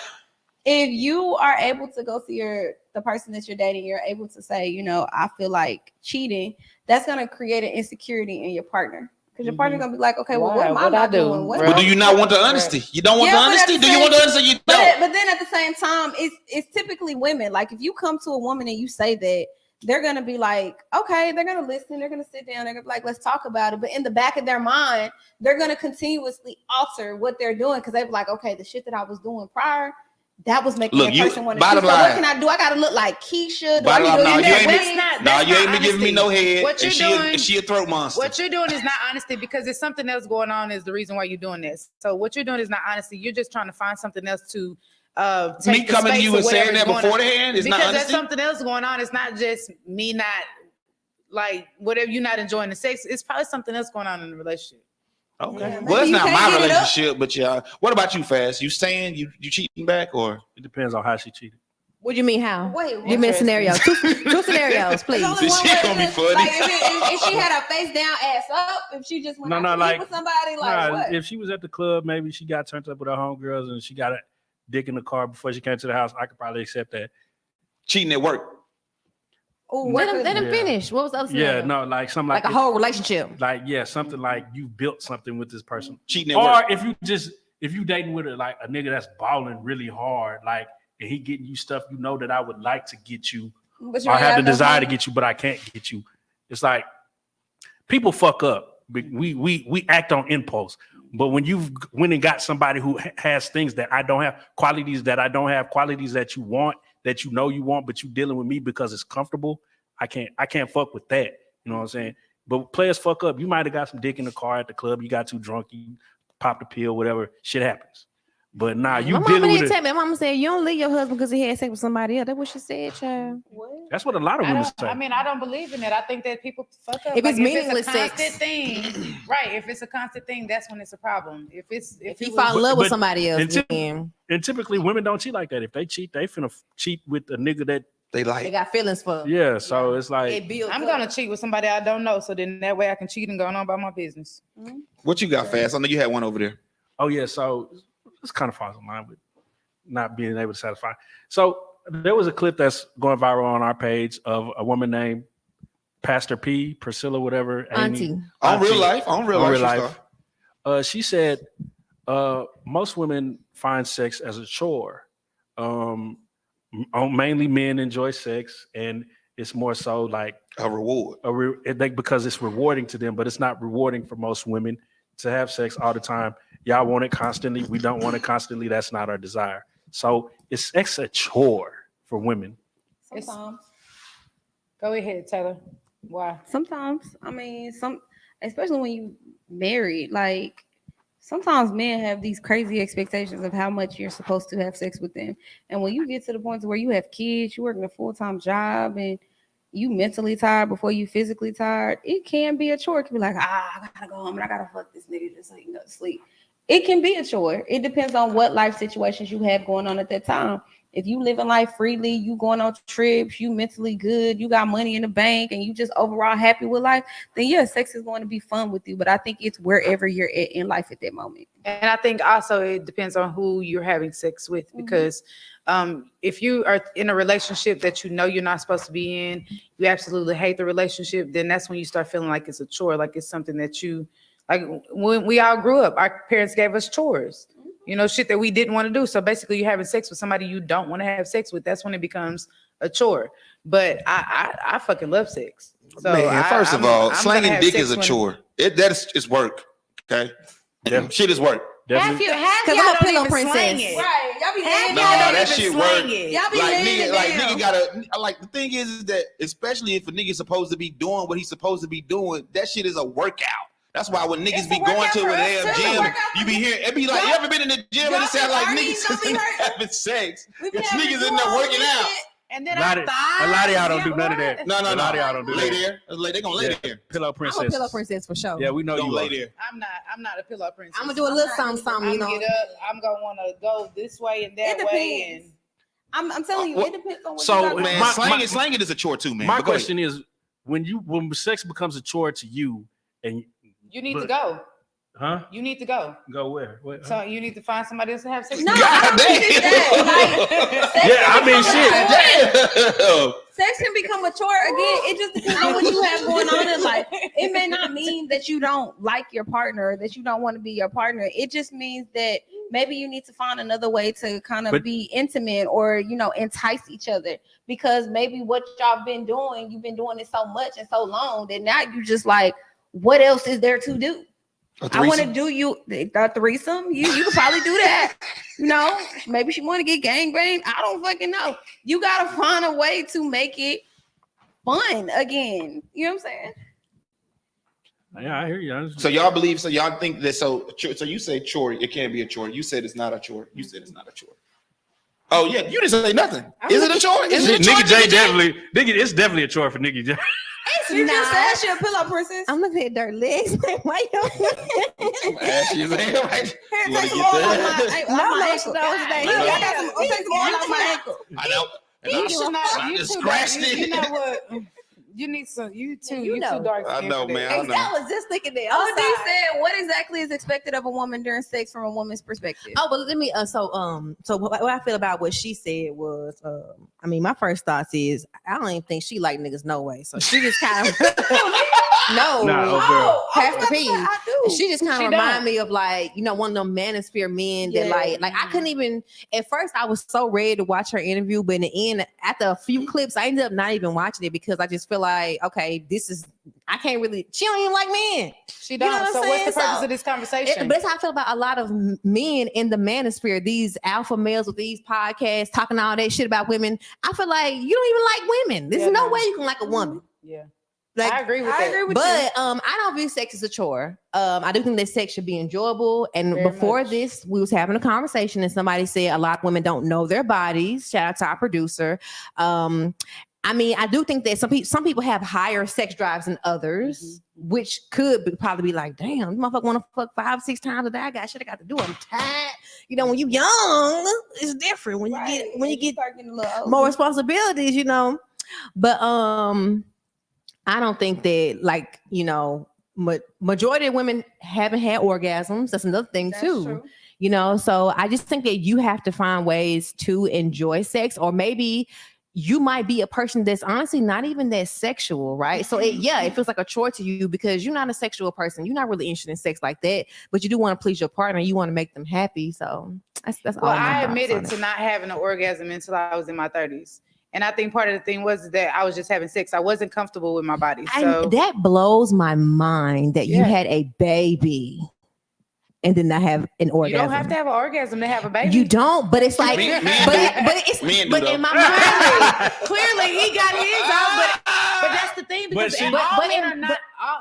if you are able to go to the person that you're dating, you're able to say, you know, I feel like cheating, that's gonna create an insecurity in your partner. Because your partner's gonna be like, okay, well, what am I What'd I not do? doing? What But do you not want the honesty? You don't want the Yeah, but at honesty? the Do you want the honesty? You don't. But then at the same time, it's typically women. Like if you come to a woman and you say that, they're gonna be like, okay, they're gonna listen, they're gonna sit down, they're gonna be like, let's talk about it. But in the back of their mind, they're gonna continuously alter what they're doing because they're like, okay, the shit that I was doing prior that was making Look, that you- person want to. bottom So what line- can I do? I got to look like Keisha. Do I Bottom need to line, do no, you that? ain't That's No, you not ain't been giving me honesty. no head. What you're and doing- she a throat monster. What you're doing is not honesty because there's something else going on is the reason why you're doing this. So what you're doing is not honesty. You're just trying to find something else to take Me the coming to space you of and saying whatever's that going on. beforehand is not Because there's honesty. something else going on. It's not just me not like whatever you're not enjoying the sex. It's probably something else going on in the relationship. Okay. Yeah, Well, it's maybe you not can't my get it up. relationship, but yeah. What about you, Fast? You saying you cheating back or? It depends on how she cheated. What do you mean? How? Wait, Give me a interesting. scenario. Two scenarios, please. There's only This one shit way gonna be to- funny. Like if she had her face down, ass up, if she just went No, out no, to eat like- with somebody, like Nah, what? if she was at the club, maybe she got turned up with her homegirls and she got a dick in the car before she came to the house. I could probably accept that. Cheating at work. Oh, Let him Yeah. finish. What was the other Yeah, scenario? no, like something Like like a whole relationship. like yeah, something like you built something with this person. Cheating at Or work. if you dating with like a nigga that's balling really hard, like and he getting you stuff you know that I would like to get you, But you or ain't have the no desire to money. get you, but I can't get you. It's like people fuck up. We act on impulse. But when you've went and got somebody who has things that I don't have, qualities that I don't have, qualities that you want, that you know you want, but you dealing with me because it's comfortable, I can't fuck with that. You know what I'm saying? But players fuck up. You might have got some dick in the car at the club. You got too drunk. You popped a pill, whatever. Shit happens. But nah, you My mama dealing didn't with it. tell me. My mama said you don't leave your husband because he had sex with somebody else. That's what she said, child. That's what a lot of I women don't. say. I mean, I don't believe in it. I think that people fuck up. If it's meaningless a constant sex. thing, right? If it's a constant thing, that's when it's a problem. If If you he fall in love with but- somebody else, and then And typically women don't cheat like that. If they cheat, they finna cheat with a nigga that, They they like. got feelings for. yeah. So it's It like, builds I'm up. gonna cheat with somebody I don't know, so then that way I can cheat and go on about my business. What you got, Fast? I know you had one over there. oh yeah. So it's kind of falls in line with not being able to satisfy. So there was a clip that's going viral on our page of a woman named Pastor P, Priscilla, whatever. Amy. Auntie. On real life. On real On life. real she life. star. She said most women find sex as a chore. Mainly men enjoy sex, and it's more so like A reward. because it's rewarding to them, but it's not rewarding for most women to have sex all the time. Y'all want it constantly. We don't want it constantly. That's not our desire. So it's sex a chore for women. Sometimes. Go ahead, Taylor. Why? Sometimes, I mean, especially when you married, like sometimes men have these crazy expectations of how much you're supposed to have sex with them. And when you get to the point where you have kids, you working a full-time job, and you mentally tired before you physically tired, it can be a chore. It can be like, I gotta go home and I gotta fuck this nigga just so he can go to sleep. It can be a chore. It depends on what life situations you have going on at that time. If you living life freely, you going on trips, you mentally good, you got money in the bank, and you just overall happy with life, then yeah, sex is going to be fun with you. But I think it's wherever you're at in life at that moment. And I think also it depends on who you're having sex with, because if you are in a relationship that you know you're not supposed to be in, you absolutely hate the relationship, then that's when you start feeling like it's a chore, like it's something that you like. When we all grew up, our parents gave us chores, you know, shit that we didn't want to do. So basically, you're having sex with somebody you don't want to have sex with. That's when it becomes a chore. But I fucking love sex. So Man, first of all, I'm gonna slanging have dick sex is a when- chore. It's work. Okay. Yeah. Shit is work. Definitely. Half 'Cause y'all I'm a don't pillow even princess. slang it. Right. Y'all be Half laying Nah, y'all down. don't that even shit slang work. it. Y'all be Like laying nigga, it like down. nigga gotta like the thing is that especially if a nigga's supposed to be doing what he's supposed to be doing, that shit is a workout. That's why when niggas It's be a going workout to for a us, damn too. It's a gym, workout you for be you. hearing it be like, you Y'all- ever been in the gym and y'all it sound be like partying, niggas don't be is hurting. having sex. We be It's having niggas in duos there working and out. shit. And then A lot of y'all don't do none of that. No, A lot of y'all don't do lay that. there. They gonna lay Yeah. there. Pillow I'm princess. a pillow princess for sure. Yeah, we know Gonna you lay are. there. I'm not a pillow princess. I'm gonna do a little something, I'm you gonna know. get up. I'm gonna want to go this way and that It way. depends. I'm telling you, Well, it depends on what so, you got Man, going on. slanging is a chore too, man. My But go ahead. question is, when sex becomes a chore to you, and You need to But- go. huh? You need to go. Go where? So you need to find somebody else to have sex No, with. I don't think it's that. Like, Yeah, I mean, shit. Damn. sex can become a chore again. It just depends on what you have going on in life. It may not mean that you don't like your partner, that you don't want to be your partner. It just means that maybe you need to find another way to kind of But- be intimate or, you know, entice each other, because maybe what y'all been doing, you've been doing it so much and so long that now you just like, what else is there to do? I want to do you a threesome. You could probably do that. You know, maybe she want to get gangbanged. I don't fucking know. You gotta find a way to make it fun again. You know what I'm saying? Yeah, I hear you. So y'all believe? So y'all think that? So you say chore? It can't be a chore. You said it's not a chore. You said it's not a chore. Oh yeah, you didn't say nothing. Is it a chore? Is it a chore? Nikki J definitely. It's definitely a chore for Nikki J. She just said she a pillow princess. I'm looking at dirt legs. Like, why you? Ashy as hell, right? You wanna Take get some oil on that? my ankle. I got some take some oil on my ankle. I know. And I just scratched it. You know what? You need some. You too dark. I know, man. I know. I was just thinking that. Oh, D said, what exactly is expected of a woman during sex from a woman's perspective? Oh, but let me. So what I feel about what she said was, I mean, my first thoughts is I don't even think she like niggas no way. So she just kind of half the piece. I do. She just kind of remind me of like, you know, one of them manosphere men that like I couldn't even. At first, I was so ready to watch her interview, but in the end, after a few clips, I ended up not even watching it because I just feel like, okay, this is. I can't really. She don't even like men. She don't. You know So what's the purpose of this conversation? But that's how I feel about a lot of men in the manosphere. These alpha males with these podcasts talking all that shit about women. I feel like you don't even like women. There's no way you can like a woman. Yeah. Like, I agree with that. But I don't view sex as a chore. I do think that sex should be enjoyable. And Very before much. this, we was having a conversation and somebody said a lot of women don't know their bodies. Shout out to our producer. I mean, I do think that some people have higher sex drives than others, which could probably be like, damn, this motherfucker want to fuck 5-6 times a day. I should have got to do it. I'm tired. You know, when you young, it's different. When you get start getting a little older. more responsibilities, you know. But I don't think that, like, you know, majority of women haven't had orgasms. That's another thing too. True. You know, so I just think that you have to find ways to enjoy sex, or maybe you might be a person that's honestly not even that sexual, right? So it feels like a chore to you because you're not a sexual person. You're not really interested in sex like that, but you do want to please your partner. You want to make them happy. So that's all. Well, my I thoughts admitted on it. to not having an orgasm until I was in my 30s. And I think part of the thing was that I was just having sex. I wasn't comfortable with my body. So that blows my mind that you Yeah. had a baby and did not have an orgasm. you don't have to have an orgasm to have a baby. You don't, but it's like, Men but do, in my though. mind, Clearly, he got his out, but that's the thing because But see- all men are not.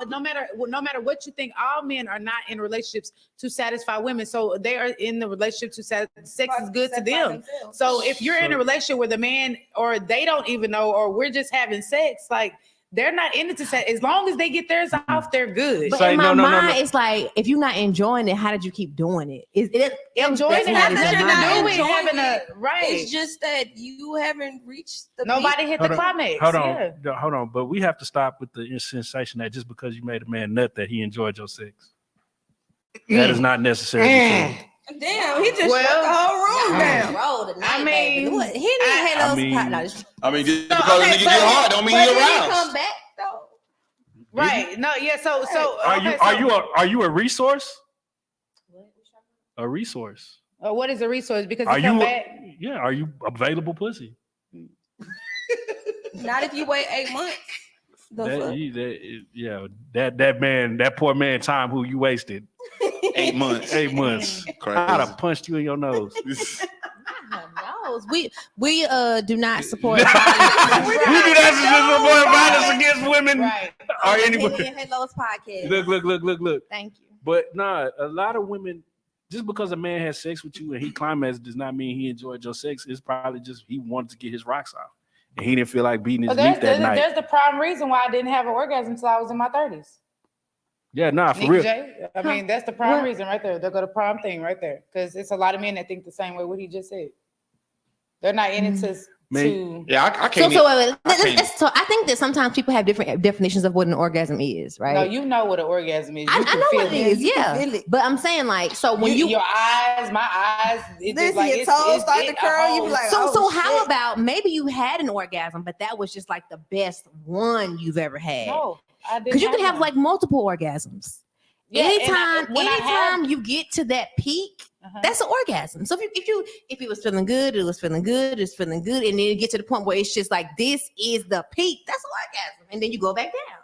No matter what you think, all men are not in relationships to satisfy women. So they are in the relationship to satisfy. Sex is good to them. So if you're in a relationship where the man or they don't even know, or we're just having sex, like they're not in it to sex. As long as they get theirs off, they're good. but Say in my no. mind, it's like if you're not enjoying it, how did you keep doing it? Enjoying it that's has not nothing even to mine. do with Enjoying having a it. right. It's just that you haven't reached the Nobody peak. hit Hold the on. climax. Hold Yeah. on, hold on. But we have to stop with the sensation that just because you made a man nut that he enjoyed your sex. That is not necessarily true. Damn, he just Well, shut the whole room down. Roll tonight, I baby. mean, What? He didn't have those. mean- just I mean, just No, because okay, a nigga but- get hard don't mean But he did he aroused. come back though? Right. No. Yeah. So. Are you a resource? A resource. What is a resource? Because Are he come you? back. Yeah. Are you available pussy? Not if you wait 8 months. The fuck? That poor man time who you wasted 8 months. 8 months. I'd Crazy. have punched you in your nose. We do not support We do not support violence against women Right. or anybody. Henny&Halos podcast. Look. Thank you. But nah, a lot of women, just because a man has sex with you and he climaxed does not mean he enjoyed your sex. It's probably just he wanted to get his rocks off. And he didn't feel like beating his Well, meat that night. there's the prime reason why I didn't have an orgasm until I was in my 30s. Yeah, nah, for Nikki real. J, I mean, that's the prime reason right there. They'll go to prime thing right there. Because it's a lot of men that think the same way what he just said. They're not in it to Yeah, I So, can't. so I think that sometimes people have different definitions of what an orgasm is, right? No, you know what an orgasm is. I You can know feel what it is, You can yeah. feel it. But I'm saying, like, so when your eyes, my eyes, it's This just like your it's, toes it's, start it, to curl, you be like, so oh, how shit. about maybe you had an orgasm, but that was just like the best one you've ever had? no, I didn't. Because you can have one. like multiple orgasms. Yeah, and anytime you get to that peak, that's an orgasm. So if it was feeling good, it's feeling good, and then you get to the point where it's just like this is the peak. That's an orgasm, and then you go back down.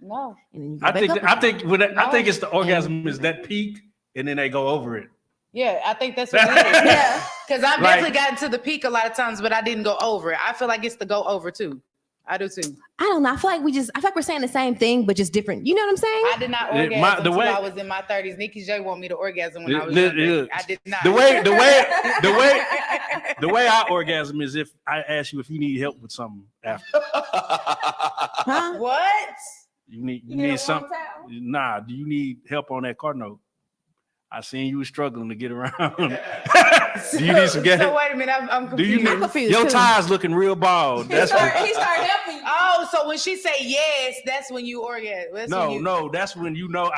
No. And then you go I back think up I again. think when I No. think it's the orgasm is that peak, and then they go over it. Yeah, I think that's what it is. Yeah. Because I've Like- definitely gotten to the peak a lot of times, but I didn't go over it. I feel like it's the go over too. I do too. I don't know. I feel like we're saying the same thing, but just different. You know what I'm saying? I did not Yeah, orgasm the until way- I was in my 30s. Nikki J want me to orgasm when I was Yeah, younger. yeah. I did not. The way I orgasm is if I ask you if you need help with something after. Huh? What? You need something. Nah, do you need help on that car note? I seen you was struggling to get around. Do you need some gas? So wait a minute, I'm Do you confused. I'm confused, your too. tires looking real bald? That's He started helping you. Oh, so when she say yes, that's when you orgasm. That's when you, no. That's when you know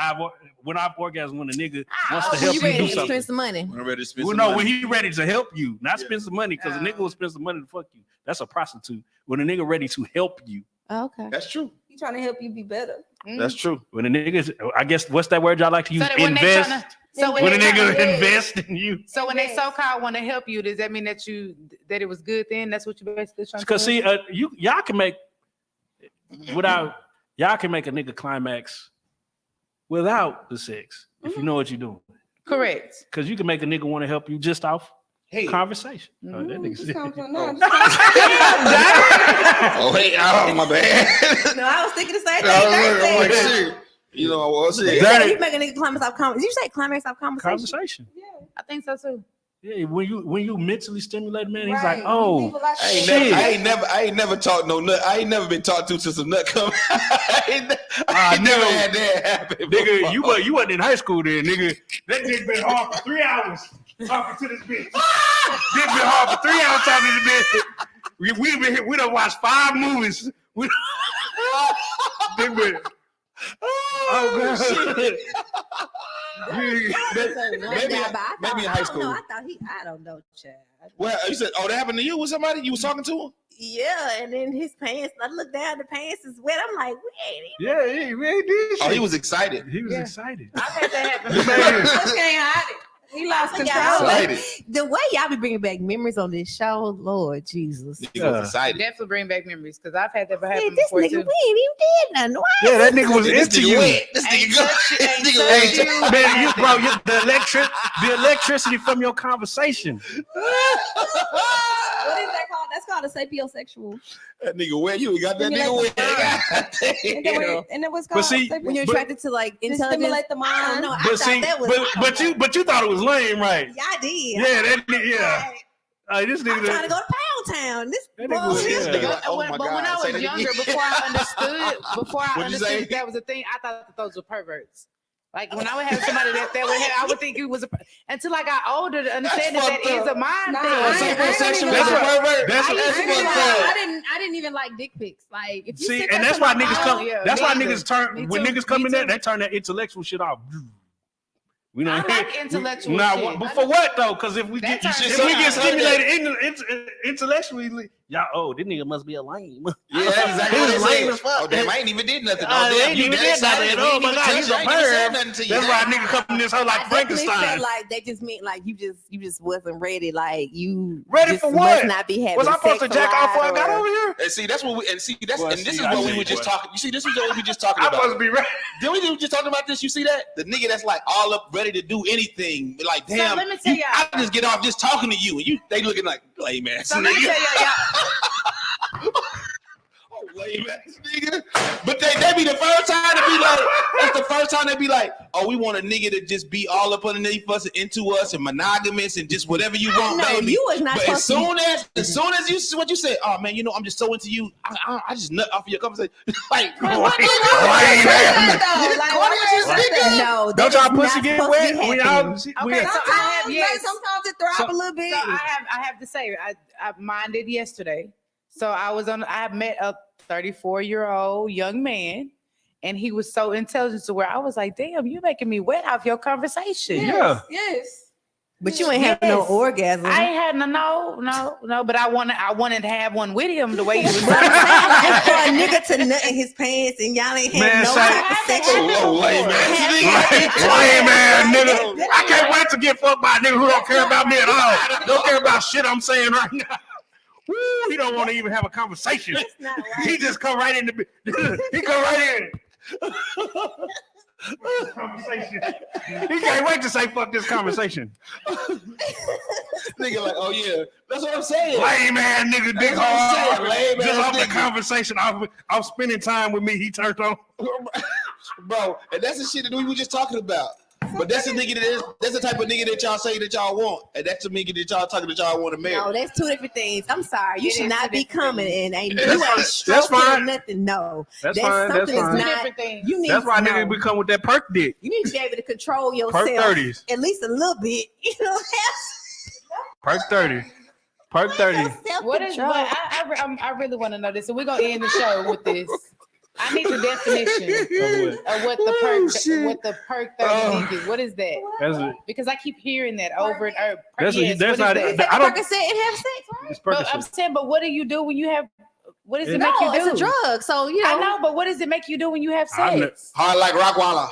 when I've orgasmed when a nigga wants to when help you you ready do to something. spend some money. I'm ready to spend Well, some no, money. when he ready to help you, not Yeah. spend some money, because a nigga Oh. will spend some money to fuck you. That's a prostitute. When a nigga ready to help you, Oh, okay. That's true. He trying to help you be better. That's true. when a nigga, I guess what's that word y'all like to use? So that when they Invest. tryna- so When a they nigga tryna- invest in you. So when they Yes. so-called want to help you, does that mean that it was good then? That's what you basically trying to Because say? see, y'all can make y'all can make a nigga climax without the sex if you know what you're doing. Correct. Because you can make a nigga want to help you just off Hey. conversation. Oh, that nigga Just said- come from- no, just Oh, hey, oh, my bad. No, I was thinking the same No, thing. I'm like, Thursday. shit. You know, I was You shit. said you make a nigga climax off conversation. Did you say climax off conversation? conversation. I think so too. Yeah, when you mentally stimulate, man, he's Right. like, oh, People like I ain't, that. never, Shit. I ain't never taught no nut. I ain't never been taught to till some nut come. I ain't nigga, never had that happen. nigga, before. you wasn't in high school then, nigga. That nigga been hard for 3 hours talking to this bitch. Dick been hard for 3 hours talking to this bitch. We done watched 5 movies. Dick been, oh god. Maybe in high school. I don't know, Chad. Well, you said, oh, that happened to you with somebody? You was talking to him? Yeah, and then his pants. I look down, the pants is wet. I'm like, we ain't even. Yeah, he really did. Oh, shit. he was excited. He was Yeah. excited. I've had that happen. You made it. Just can't hide it. He lost Yeah. control. Excited. The way y'all be bringing back memories on this show, Lord Jesus. He was excited. Definitely bring back memories because I've had that Hey, happen this before nigga, too. we ain't even did nothing. Why? Yeah, that nigga was This into nigga you. wet. This Ain't nigga go. touch you, This ain't nigga touch wet. you. Man, you bro, the electricity from your conversation. What is that called? That's called a sapiosexual. That nigga wet. You got that nigga wet. And then what's But called see, When you're But- attracted to like to intelligence. stimulate the I mind. don't know. I But thought see, that was. but you thought it was lame, right? Yeah, I did. Yeah, that nigga, yeah. This I'm trying to nigga. go to Pound Town. This That nigga was- bullshit. yeah. Nigga like, oh But my when I God. Say was that younger, again. before I What'd you say? understood that was a thing, I thought that those were perverts. Like when I would have somebody that would have, I would think it was until I got older to understand That's that fucked is up. a mind Nah, thing. I ain't- Sapiosexual That's is a what- pervert. that's I what- didn't, fucked up. I didn't even like dick pics. Like if you See, sit and there that's why to my niggas mom- come. yeah, That's me why either. niggas turn Me when too, niggas come me in there, too. they turn that intellectual shit off. We I don't like intellectual Nah, shit. but for what though? Because if we That get turns if me we on. get stimulated intellectually, y'all, oh, this nigga must be a lame. Yeah, that's exactly He what was they lame said. as fuck. Oh, damn, I ain't even did nothing. They Oh, damn, ain't you even that did excited. nothing. We Oh ain't my even God, touched he's you. a I ain't even said perv. nothing to you. That's why a nigga come in this whole like I definitely Frankenstein. felt like they just meant like you just wasn't ready. Like you Ready just for must what? not be having Was I supposed to sex jack a off before I lot got or- over here? And see, that's what we and see that's Well, and this see, is I what we tell were you just what. talking. You see, this is what we were just talking I about. supposed to be ready. Then we were just talking about this. You see that the nigga that's like all up ready to do anything. Like So damn, let me tell y'all. I just get off just talking to you, and they looking like lame ass So let me nigga. tell y'all, Oh, lame ass nigga. But they be the first time to be like, that's the first time they be like, oh, we want a nigga to just be all up underneath us and into us and monogamous and just whatever you want, No, baby. you was not But as supposed to be- soon as you what you said, oh man, you know, I'm just so into you, I just nut off of your conversation. Like, Why you that though? Like, Corny as why this you that? No, Don't that y'all is pussy not get supposed to wet be when happening. y'all? Okay, when- so I have Sometimes, yes. like, sometimes it throb a little bit. So I have to say I minded yesterday. So I met a 34-year-old young man, and he was so intelligent to where I was like, damn, you making me wet off your conversation. Yeah. Yes. But you ain't having no Yes. orgasm. I ain't had no, but I wanted to have one with him the way he was. But I'm saying, like, for a nigga to nut in his pants and y'all ain't Man, had no say- type of sexual. oh, lame ass Lame ass nigga. I can't wait to get fucked by a nigga who don't care about me at all. Don't care about shit I'm saying right now. Woo, he don't want to even have a conversation. That's not He right. just come right in the. He come right in. Conversation. He can't wait to say fuck this conversation. Nigga, like, oh yeah, that's what I'm saying. Lame man, nigga, dick That's what I'm saying, hard. lame Just ass off the nigga. conversation, I'm spending time with me. He turned on. Bro, and that's the shit that we were just talking about. But that's the nigga that's the type of nigga that y'all say that y'all want, and that's the nigga that y'all talking that y'all want to marry. No, that's two different things. I'm sorry. You It should is not two be different coming things. and ain't That's you fine. ain't That's stroking fine. or nothing. No, That's fine. That's something fine. is Two not. different things. You need That's why to know. nigga be coming with that perk dick. You need to be able to control yourself Perk 30s. at least a little bit. You know what Perk 30. Perk 30. What is? But I really want to know this, so we're gonna end the show with this. I need the definition of what the perk 30 is. What is that? That's it. Because I keep hearing that over and over. That's Yes, that's what not. is that? I don't. Percocet and have sex, right? It's But I'm Percocet. saying, but what do you do when you have? What does it No, make you do? it's a drug. So you know. I know, but what does it make you do when you have I've sex? Hard like Rockwalla.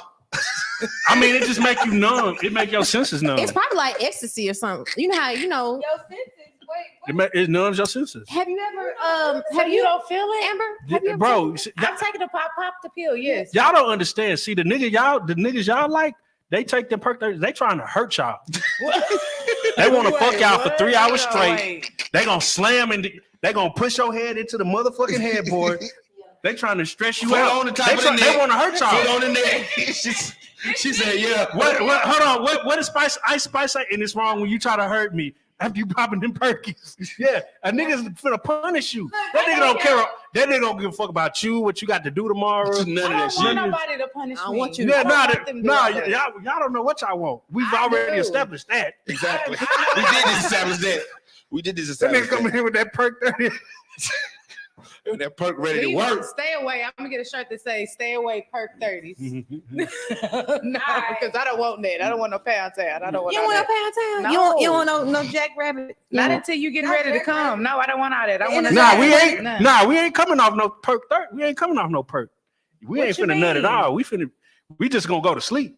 I mean, it just make you numb. It make your senses numb. It's probably like ecstasy or something. You know how you know. It numbs your senses. Have you ever So you don't feel it, Amber? Have you ever Bro, I'm taking a pop the pill. Yes. y'all don't understand. See, the niggas y'all like, they take the perk 30s. They trying to hurt y'all. They want to fuck y'all for 3 hours straight. They gonna slam and they gonna push your head into the motherfucking headboard. They trying to stress you Foot out. on the top of the They neck. want to hurt y'all. Foot on the neck. She said, yeah. What? Hold on. What is Ice Spice say? And it's wrong when you try to hurt me after you popping them perkies. Yeah, a nigga's finna punish you. That nigga don't care. That nigga don't give a fuck about you. What you got to do tomorrow? None of I that don't shit. want nobody to punish I don't me. want you Yeah, I don't want them to do all that. y'all don't know what y'all want. We've I already do. established that. Exactly. We did this establish that. We did this That establish nigga coming that. here with that perk 30. That perk ready to Leave work. it. Stay away. I'm gonna get a shirt that says "Stay away, perk 30s." No, because I don't want that. I don't want no pound town. I don't want. You all want that. no pound town? No. You don't want no Jackrabbit? Not until you get ready to come. No, I don't want all that. I want to. We ain't coming off no perk 30. We ain't coming off no perk. We What ain't you finna nut mean? at all. We just gonna go to sleep.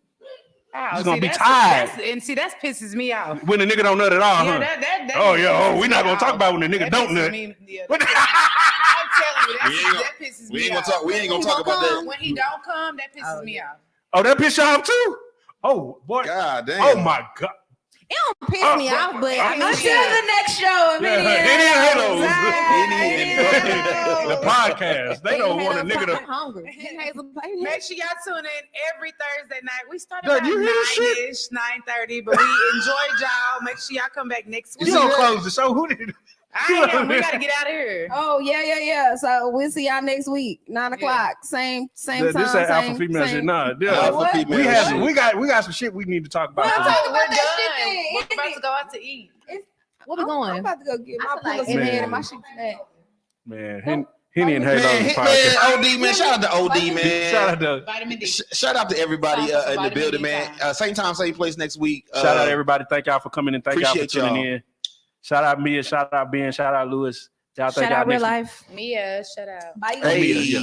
Oh, He's gonna be that's- tired. That pisses me off. When the nigga don't nut at all, Yeah, huh? that Oh yeah. pisses Oh, we me not gonna off. talk about when the nigga That don't pisses nut. me- yeah, I'm telling you, that pisses me We ain't gonna off. talk. We ain't gonna talk about that. When he don't come, that pisses me off. Oh, that piss you off too? Oh boy. God damn. Oh my god. It don't piss me off, but I mean, Until the next show, Henny&Halos. Henny&Halos. The podcast. They don't want a nigga to. I'm hungry. Make sure y'all tune in every Thursday night. We start Dog, about you hear this shit? 9-ish, 9:30, but we enjoyed y'all. Make sure y'all come back next week. You don't close the show. Who did? I am. We gotta get out of here. Oh yeah. So we'll see y'all next week, 9 o'clock, same time. This that alpha same- female shit. same- Nah, yeah. Alpha What? female We have shit. we got some shit we need to talk about. We'll today. talk about We're that done. shit then. We're about to go out to eat. Where we I'm going? about to go get my I feel like pillows in Man. hand and my shit back. Man, Henny&Halos Man, podcast. OD, man. Shout out to OD, man. Shout out to Vitamin D. Shout out to everybody Shout out to in the Vitamin building, D man. time. Same time, same place next week. shout out everybody. Thank y'all for coming and thank y'all for Appreciate tuning y'all. in. Shout out Mia, shout out Ben, shout out Lewis. Y'all thank Shout y'all out real next week. life. Mia, shout out. Bye. Hey. Mia, yeah.